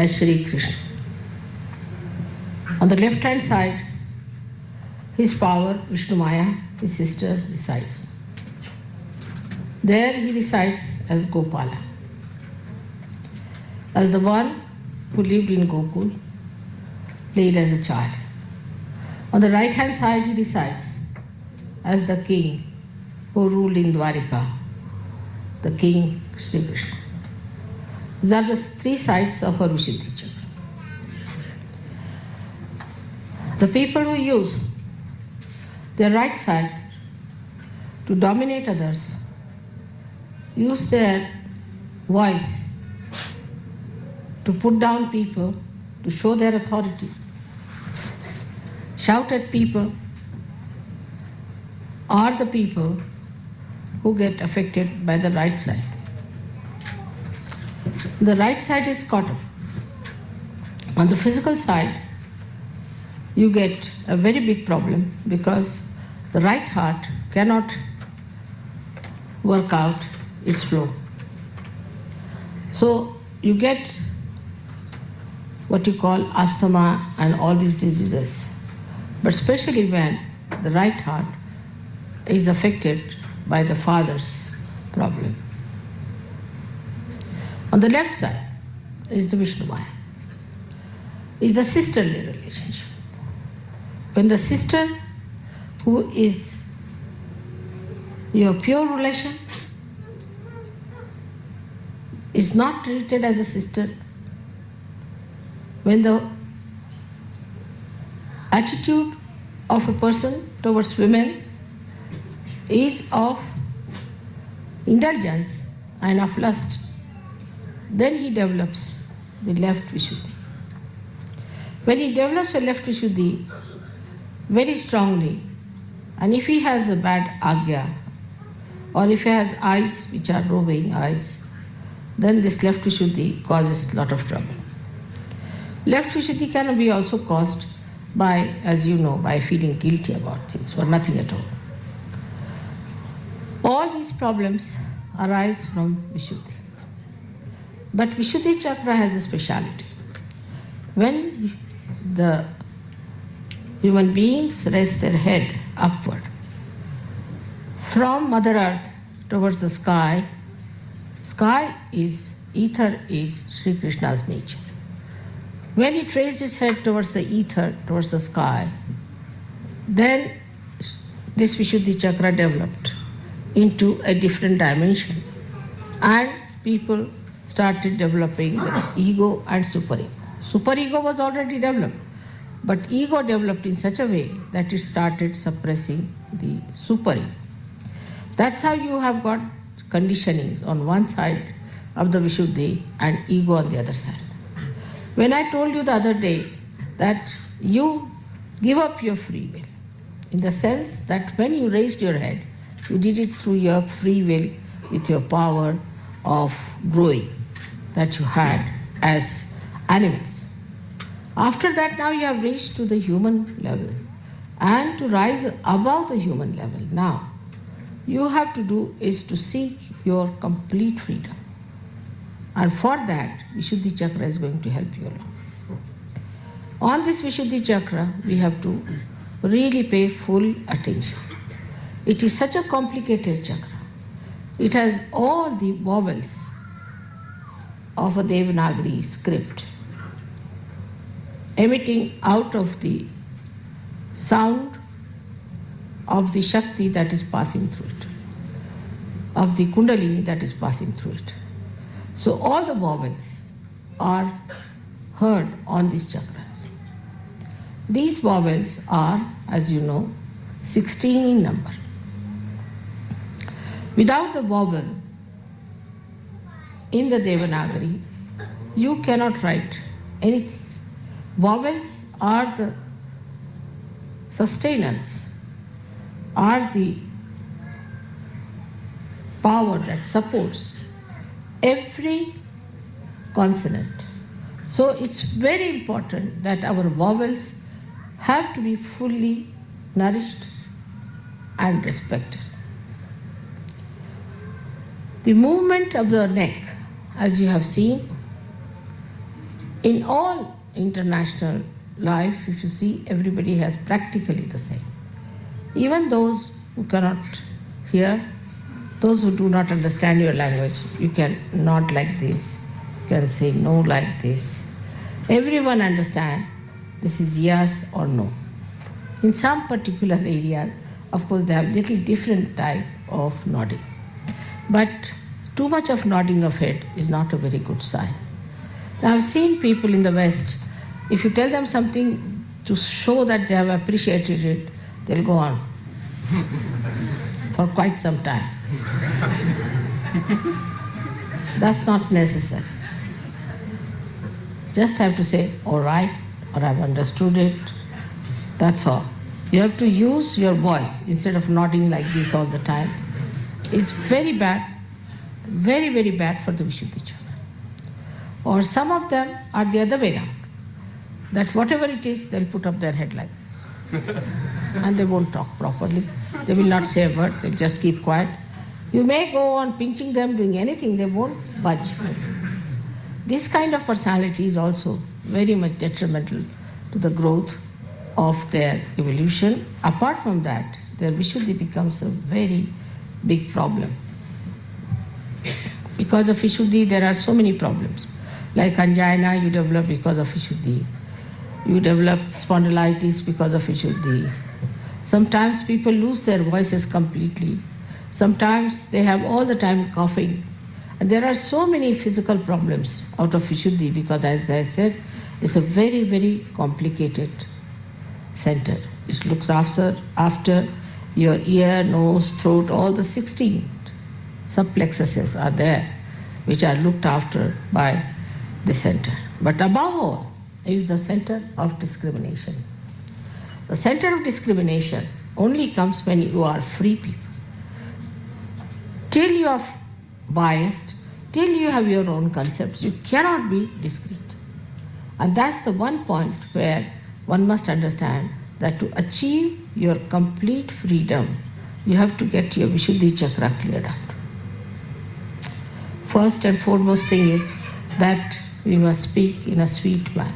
as Sri Krishna. On the left hand side, his power, Vishnu Maya, his sister, resides. There he resides as Gopala, as the one who lived in Gokul, played as a child. On the right hand side he resides as the king who ruled in Dwarika, the king Sri Krishna. These are the three sides of our Vishuddhi Chakra. The people who use their right side to dominate others use their voice to put down people, to show their authority, shout at people, are the people who get affected by the right side. The right side is caught up. On the physical side, you get a very big problem because the right heart cannot work out its flow. So you get what you call asthma and all these diseases. But especially when the right heart is affected by the father's problem. On the left side is the Vishnu Maya. Is the sisterly relationship. When the sister who is your pure relation is not treated as a sister, when the attitude of a person towards women is of indulgence and of lust, then he develops the left Vishuddhi. When he develops a left Vishuddhi very strongly, and if he has a bad agya, or if he has eyes which are roving eyes, then this left Vishuddhi causes a lot of trouble. Left Vishuddhi can be also caused by, as you know, by feeling guilty about things or nothing at all. All these problems arise from Vishuddhi. But Vishuddhi Chakra has a speciality. When the human beings raise their head upward from Mother Earth towards the sky, ether is Sri Krishna's nature. When he raised his head towards the ether, towards the sky, then this Vishuddhi Chakra developed into a different dimension, and people started developing the ego and superego. Superego was already developed, but ego developed in such a way that it started suppressing the superego. That's how you have got conditionings on one side of the Vishuddhi and ego on the other side. When I told you the other day that you give up your free will, in the sense that when you raised your head, you did it through your free will with your power of growing that you had as animals. After that, now you have reached to the human level, and to rise above the human level now, you have to do is to seek your complete freedom. And for that, Vishuddhi Chakra is going to help you along. On this Vishuddhi Chakra, we have to really pay full attention. It is such a complicated chakra. It has all the vowels of a Devanagari script emitting out of the sound of the Shakti that is passing through it, of the Kundalini that is passing through it. So all the vowels are heard on these chakras. These vowels are, as you know, 16 in number. Without the vowel in the Devanagari, you cannot write anything. Vowels are the sustenance, are the power that supports every consonant. So it's very important that our vowels have to be fully nourished and respected. The movement of the neck, as you have seen, in all international life, if you see, everybody has practically the same. Even those who cannot hear, those who do not understand your language, you can nod like this, you can say no like this. Everyone understands this is yes or no. In some particular area, of course, they have little different type of nodding. But too much of nodding of head is not a very good sign. Now, I've seen people in the West, if you tell them something to show that they have appreciated it, they'll go on for quite some time. That's not necessary. Just have to say, all right, or I've understood it. That's all. You have to use your voice instead of nodding like this all the time. It's very bad, very, very bad for the Vishuddhi Chakra. Or some of them are the other way around. That whatever it is, they'll put up their head like this. And they won't talk properly. They will not say a word, they'll just keep quiet. You may go on pinching them, doing anything, they won't budge. This kind of personality is also very much detrimental to the growth of their evolution. Apart from that, their Vishuddhi becomes a very big problem. Because of Vishuddhi, there are so many problems. Like angina, you develop because of Vishuddhi. You develop spondylitis because of Vishuddhi. Sometimes people lose their voices completely. Sometimes they have all the time coughing. And there are so many physical problems out of Vishuddhi because, as I said, it's a very, very complicated center. It looks after your ear, nose, throat, all the 16 subplexuses are there, which are looked after by the center. But above all is the center of discrimination. The center of discrimination only comes when you are free people. Till you are biased, till you have your own concepts, you cannot be discrete. And that's the one point where one must understand that to achieve your complete freedom, you have to get your Vishuddhi Chakra cleared out. First and foremost thing is that we must speak in a sweet manner.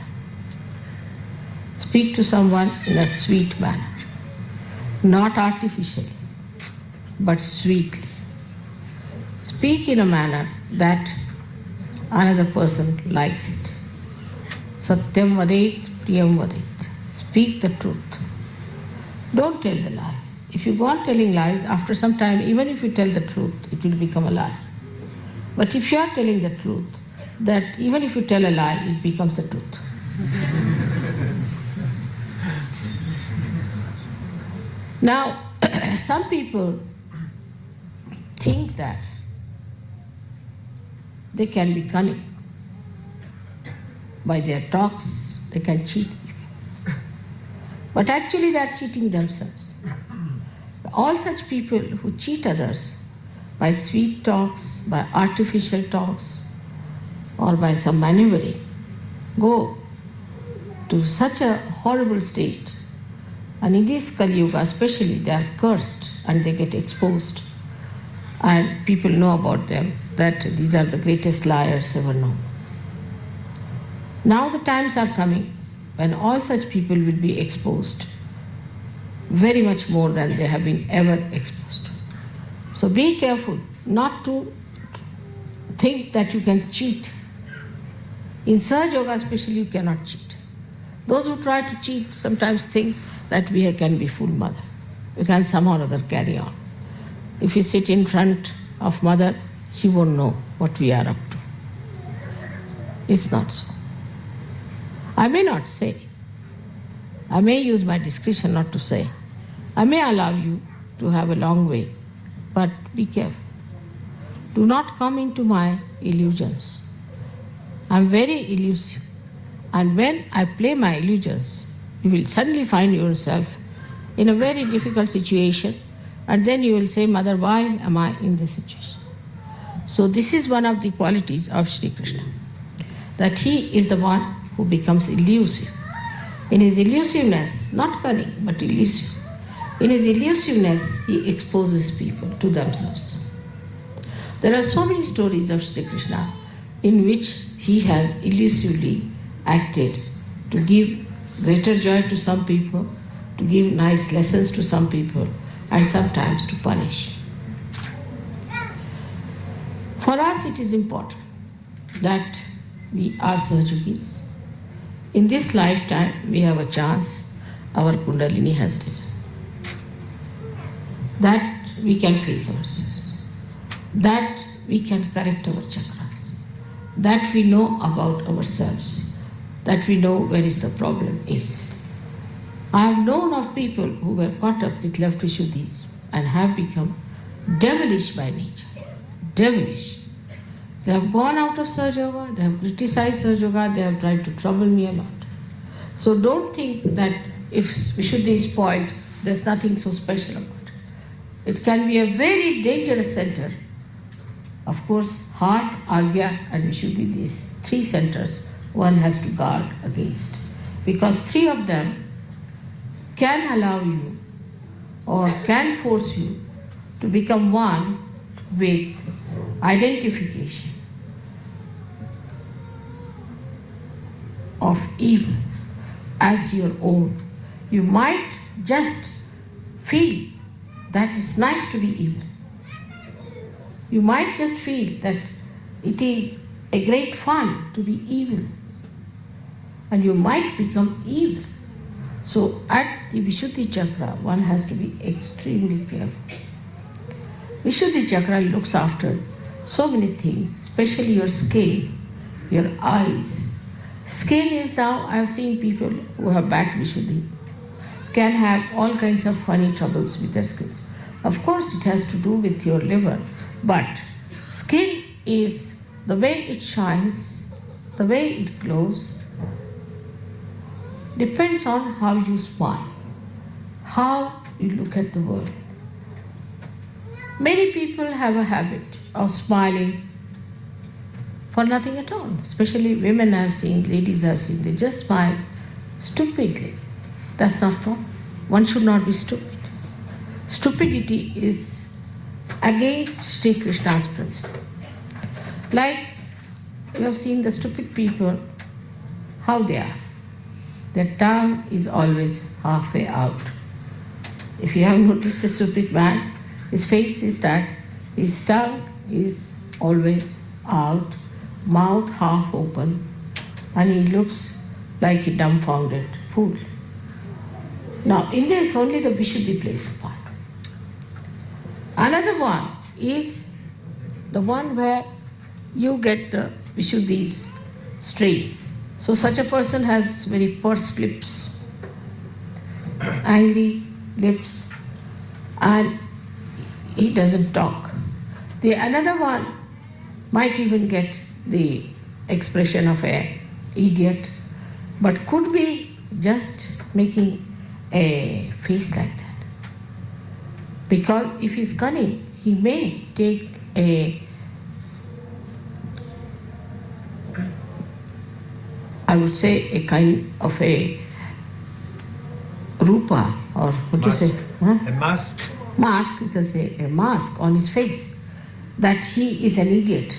Speak to someone in a sweet manner, not artificially, but sweetly. Speak in a manner that another person likes it. Satyam vadet, priyam vadet. Speak the truth. Don't tell the lies. If you go on telling lies, after some time, even if you tell the truth, it will become a lie. But if you are telling the truth, that even if you tell a lie, it becomes the truth. Now, some people think that they can be cunning. By their talks, they can cheat people. But actually they are cheating themselves. All such people who cheat others by sweet talks, by artificial talks, or by some maneuvering, go to such a horrible state. And in this Kali Yuga especially, they are cursed and they get exposed. And people know about them, that these are the greatest liars ever known. Now the times are coming when all such people will be exposed very much more than they have been ever exposed. So be careful not to think that you can cheat. In Sahaja Yoga especially, you cannot cheat. Those who try to cheat sometimes think that we can be full mother. We can somehow or other carry on. If you sit in front of mother, she won't know what we are up to. It's not so. I may not say. I may use my discretion not to say. I may allow you to have a long way, but be careful. Do not come into my illusions. I'm very elusive. And when I play my illusions, you will suddenly find yourself in a very difficult situation And then you will say, Mother, why am I in this situation? So this is one of the qualities of Sri Krishna, that he is the one who becomes elusive. In his elusiveness, not cunning, but elusive, in his elusiveness, he exposes people to themselves. There are so many stories of Sri Krishna in which he has elusively acted to give greater joy to some people, to give nice lessons to some people, and sometimes to punish. For us, it is important that we are Sahajogis. In this lifetime, we have a chance, our Kundalini has risen. That we can face ourselves, that we can correct our chakras, that we know about ourselves, that we know where is the problem is. I have known of people who were caught up with left Vishuddhis and have become devilish by nature. Devilish. They have gone out of Sahaja Yoga, they have criticized Sahaja Yoga, they have tried to trouble me a lot. So don't think that if Vishuddhi is spoiled, there's nothing so special about it. It can be a very dangerous center. Of course, heart, Agya and Vishuddhi, these three centers, one has to guard against. Because three of them can allow you or can force you to become one with identification of evil as your own. You might just feel that it's nice to be evil. You might just feel that it is a great fun to be evil. And you might become evil. So at the Vishuddhi Chakra, one has to be extremely careful. Vishuddhi Chakra looks after so many things, especially your skin, your eyes. Skin is now, I have seen people who have bad Vishuddhi, can have all kinds of funny troubles with their skins. Of course, it has to do with your liver, but skin is the way it shines, the way it glows, depends on how you smile, how you look at the world. Many people have a habit of smiling for nothing at all, especially women I have seen, ladies I have seen, they just smile stupidly. That's not wrong. One should not be stupid. Stupidity is against Sri Krishna's principle. Like you have seen the stupid people, how they are. Their tongue is always halfway out. If you have noticed a stupid man, his face is that his tongue is always out, mouth half open, and he looks like a dumbfounded fool. Now, in this, only the Vishuddhi plays the part. Another one is the one where you get the Vishuddhi's strains. So such a person has very pursed lips, angry lips, and he doesn't talk. The another one might even get the expression of an idiot, but could be just making a face like that. Because if he's cunning, he may take I would say a kind of a rupa, or what do you say? Huh? A mask. Mask, you can say a mask on his face, that he is an idiot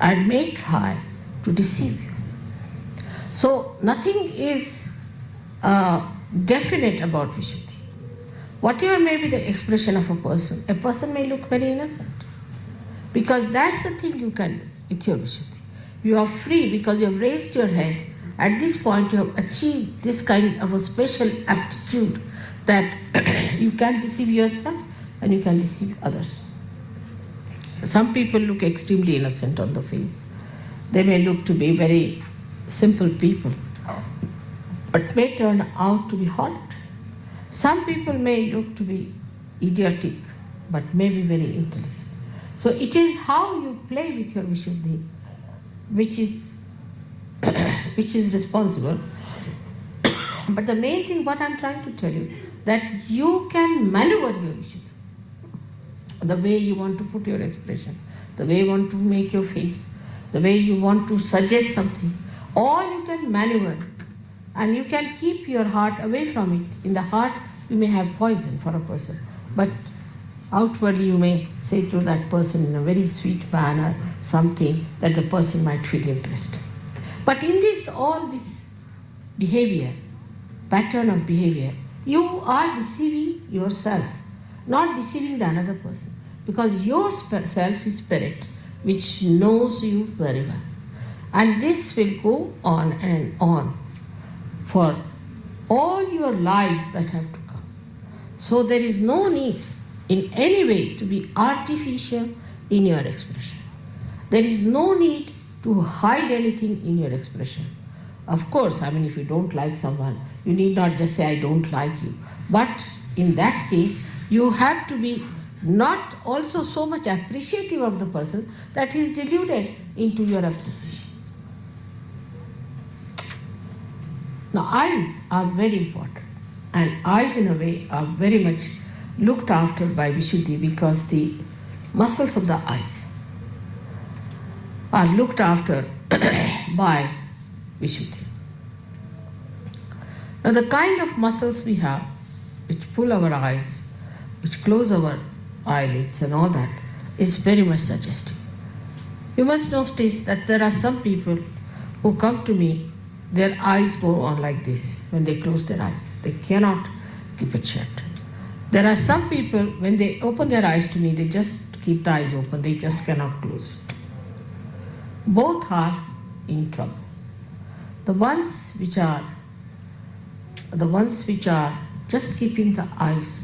and may try to deceive you. So nothing is definite about Vishuddhi. Whatever may be the expression of a person may look very innocent. Because that's the thing you can do with your Vishuddhi. You are free because you have raised your head. At this point you have achieved this kind of a special aptitude that you can deceive yourself and you can deceive others. Some people look extremely innocent on the face. They may look to be very simple people, but may turn out to be horrid. Some people may look to be idiotic, but may be very intelligent. So it is how you play with your Vishuddhi which is responsible. But the main thing what I'm trying to tell you, that you can maneuver your Vishuddhi. the way you want to put your expression, the way you want to make your face, the way you want to suggest something, all you can maneuver, and you can keep your heart away from it. In the heart, you may have poison for a person, but outwardly you may say to that person in a very sweet manner something that the person might feel impressed. But in this, all this behavior, pattern of behavior, you are deceiving yourself, not deceiving the another person, because your self is spirit which knows you very well. And this will go on and on for all your lives that have to come. So there is no need in any way to be artificial in your expression. There is no need to hide anything in your expression. Of course, if you don't like someone, you need not just say, I don't like you. But in that case, you have to be not also so much appreciative of the person that he is deluded into your appreciation. Now, eyes are very important, and eyes in a way are very much looked after by Vishuddhi, because the muscles of the eyes are looked after by Vishuddhi. Now, the kind of muscles we have which pull our eyes, which close our eyelids and all that, is very much suggestive. You must notice that there are some people who come to me, their eyes go on like this when they close their eyes. They cannot keep it shut. There are some people, when they open their eyes to me, they just keep the eyes open, they just cannot close it. Both are in trouble. The ones which are just keeping the eyes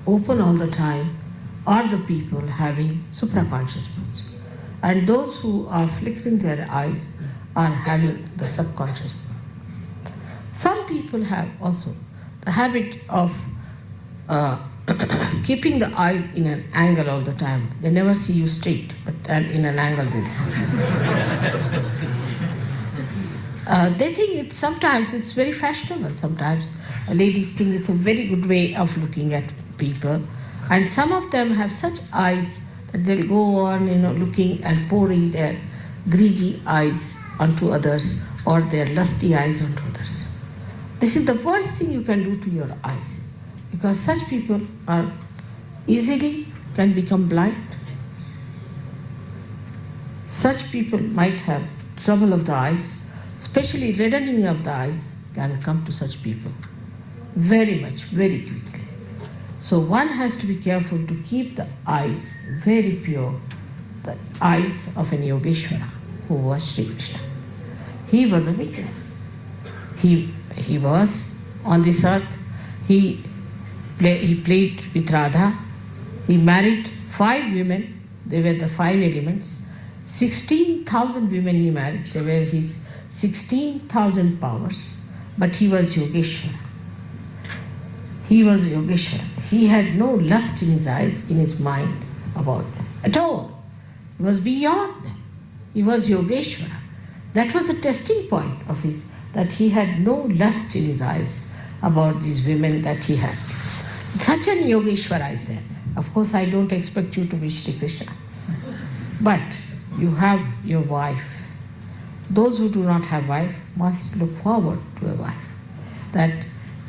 open all the time are the people having supraconscious moods. And those who are flickering their eyes are having the subconscious mood. Some people have also the habit of keeping the eyes in an angle all the time. They never see you straight, but in an angle they'll see. They think sometimes it's very fashionable. Sometimes ladies think it's a very good way of looking at people. And some of them have such eyes that they'll go on, looking and pouring their greedy eyes onto others, or their lusty eyes onto others. This is the worst thing you can do to your eyes, because such people are easily can become blind. Such people might have trouble of the eyes, especially reddening of the eyes can come to such people very much, very quickly. So one has to be careful to keep the eyes very pure, the eyes of an Yogeshwara who was Sri Krishna. He was a witness. He was on this earth. He played with Radha. He married 5 women. They were the 5 elements. 16,000 women he married. They were his 16,000 powers. But he was Yogeshwara. He was Yogeshwara. He had no lust in his eyes, in his mind about them at all. He was beyond them. He was Yogeshwara. That was the testing point of his, that he had no lust in his eyes about these women that he had. Such an Yogeshwara is there. Of course, I don't expect you to be Shri Krishna. But you have your wife. Those who do not have wife must look forward to a wife. That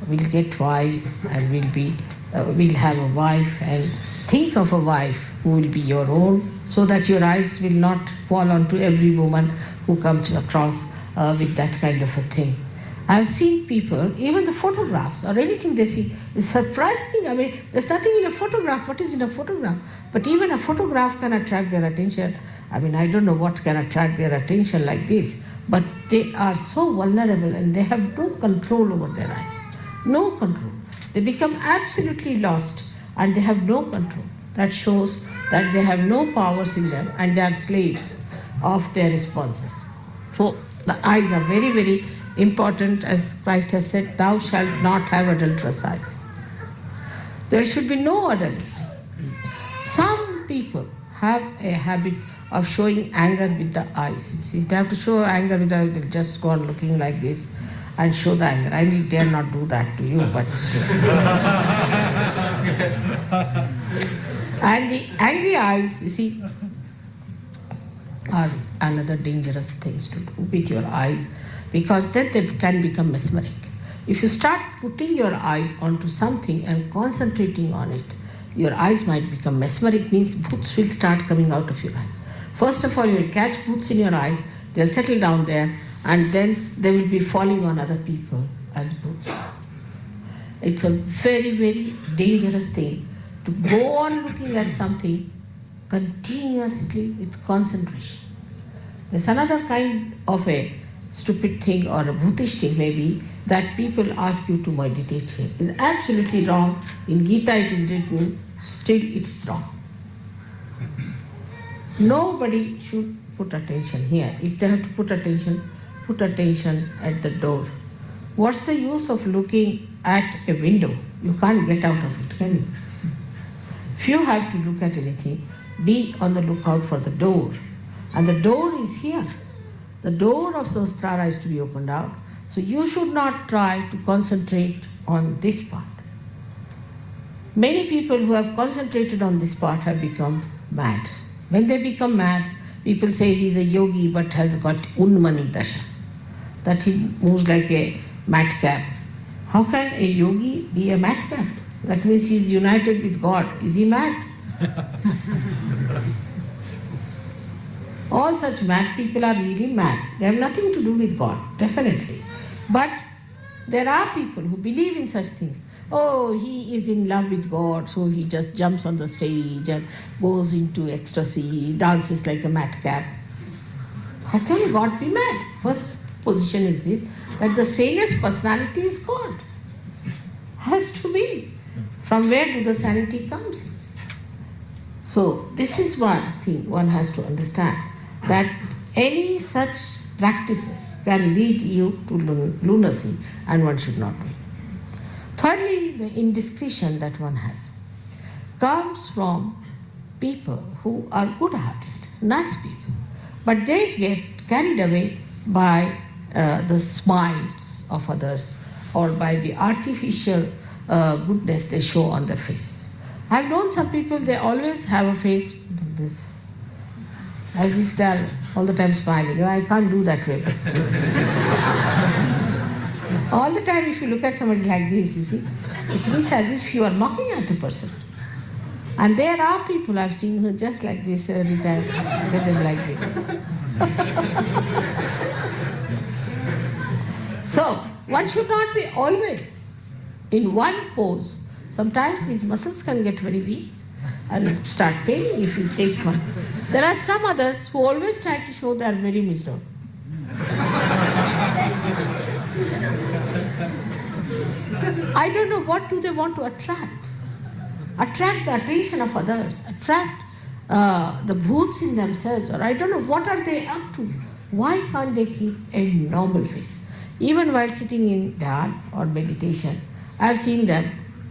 we'll get wives and we'll have a wife, and think of a wife who will be your own, so that your eyes will not fall onto every woman who comes across with that kind of a thing. I've seen people, even the photographs or anything they see is surprising. There's nothing in a photograph. What is in a photograph? But even a photograph can attract their attention. I don't know what can attract their attention like this, but they are so vulnerable and they have no control over their eyes. No control. They become absolutely lost and they have no control. That shows that they have no powers in them and they are slaves of their responses. So the eyes are very, very important. As Christ has said, thou shalt not have adulterous eyes. There should be no adultery. Some people have a habit of showing anger with the eyes. You see, they have to show anger with the eyes, they'll just go on looking like this and show the anger. I dare not do that to you, but still. And the angry eyes, you see, are another dangerous things to do with your eyes, because then they can become mesmeric. If you start putting your eyes onto something and concentrating on it, your eyes might become mesmeric, means bhoots will start coming out of your eye. First of all, you will catch bhoots in your eyes, they'll settle down there, and then they will be falling on other people as bhoots. It's a very, very dangerous thing to go on looking at something continuously with concentration. There's another kind of a stupid thing or a bhutish thing maybe that people ask you to meditate here. It's absolutely wrong. In Gita it is written, still it's wrong. Nobody should put attention here. If they have to put attention at the door. What's the use of looking at a window? You can't get out of it, can you? If you have to look at anything, be on the lookout for the door. And the door is here. The door of Sahasrara is to be opened out. So you should not try to concentrate on this part. Many people who have concentrated on this part have become mad. When they become mad, people say he's a yogi but has got unmani dasha, that he moves like a madcap. How can a yogi be a madcap? That means he is united with God. Is he mad? All such mad people are really mad. They have nothing to do with God, definitely. But there are people who believe in such things. Oh, he is in love with God, so he just jumps on the stage and goes into ecstasy, dances like a madcap. How can God be mad? First position is this, that the sanest personality is God. Has to be. From where do the sanity comes? So this is one thing one has to understand, that any such practices can lead you to lunacy, and one should not do it. Thirdly, the indiscretion that one has comes from people who are good-hearted, nice people, but they get carried away by the smiles of others or by the artificial goodness they show on their faces. I've known some people, they always have a face like this, as if they are all the time smiling. I can't do that way. All the time if you look at somebody like this, you see, it means as if you are mocking at a person. And there are people I've seen who just like this every time, get them like this. So, one should not be always in one pose. Sometimes these muscles can get very weak and start paining if you take one. There are some others who always try to show they are very miserable. I don't know, what do they want to attract? Attract the attention of others, attract the bhoots in themselves, or I don't know, what are they up to? Why can't they keep a normal face? Even while sitting in dhyan or meditation, I've seen them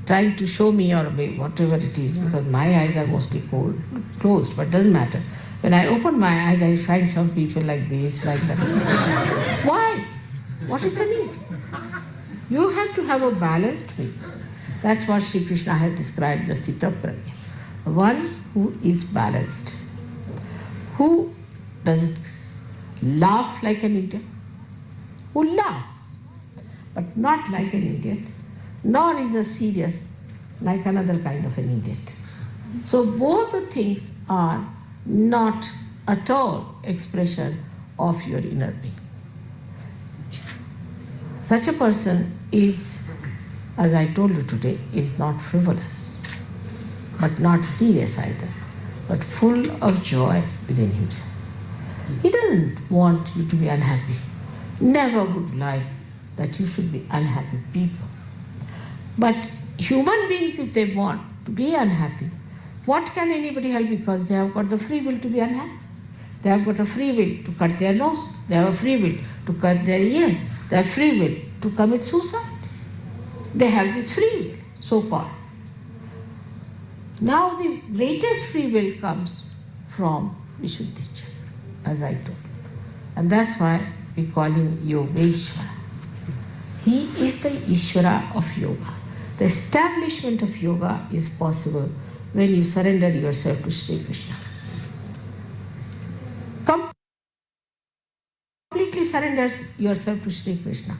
trying to show me, or whatever it is, because my eyes are mostly closed, but doesn't matter. When I open my eyes, I find some people like this, like that. Why? What is the need? You have to have a balanced face. That's what Sri Krishna has described as Sthita Prajna. One who is balanced, who doesn't laugh like an idiot, who laughs, but not like an idiot, nor is a serious like another kind of an idiot. So both the things are not at all expression of your inner being. Such a person is, as I told you today, is not frivolous, but not serious either, but full of joy within himself. He doesn't want you to be unhappy. Never would like that you should be unhappy people. But human beings, if they want to be unhappy, what can anybody help? Because they have got the free will to be unhappy. They have got a free will to cut their nose. They have a free will to cut their ears. They have free will to commit suicide. They have this free will, so-called. Now the greatest free will comes from Vishuddhicha, as I told you. And that's why we call him Yogeshwara. He is the Ishvara of yoga. The establishment of yoga is possible when you surrender yourself to Sri Krishna. Completely surrenders yourself to Sri Krishna.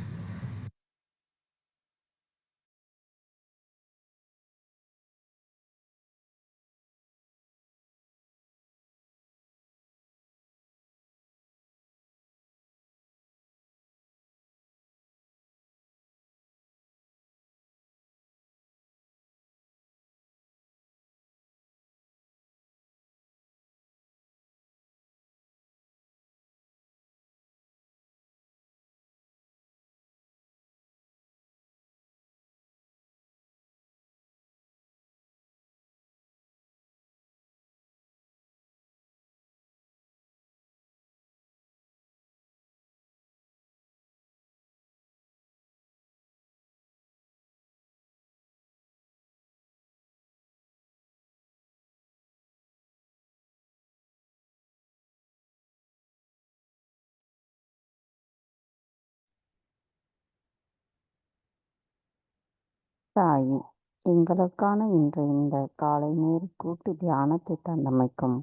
தாயே, எங்களுக்கான இன்று இந்த காலை நேர கூட்டு தியானத்தை தந்தமைக்கும்,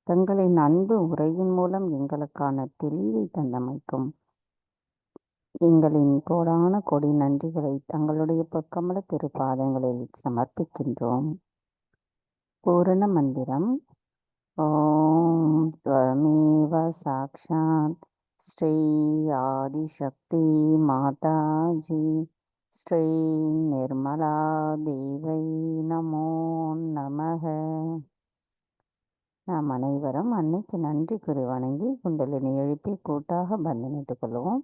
தங்களின் அன்பு உரையின் மூலம் எங்களுக்கான தெளிவை தந்தமைக்கும், எங்களின் கோடான கொடி நன்றிகளை தங்களுடைய பொற்கமல திருப்பாதங்களில் சமர்ப்பிக்கின்றோம். பூரண மந்திரம். ஓம் त्वमेव साक्षात् ஸ்ரீ ஆதிசக்தி மாதாஜி ஸ்ரீ நிர்மலா தேவை நமோ நமக. நாம் அனைவரும் அன்னைக்கு நன்றி கூறி வணங்கி குண்டலினி எழுப்பி கூட்டாக பந்தனிட்டுக் கொள்வோம்.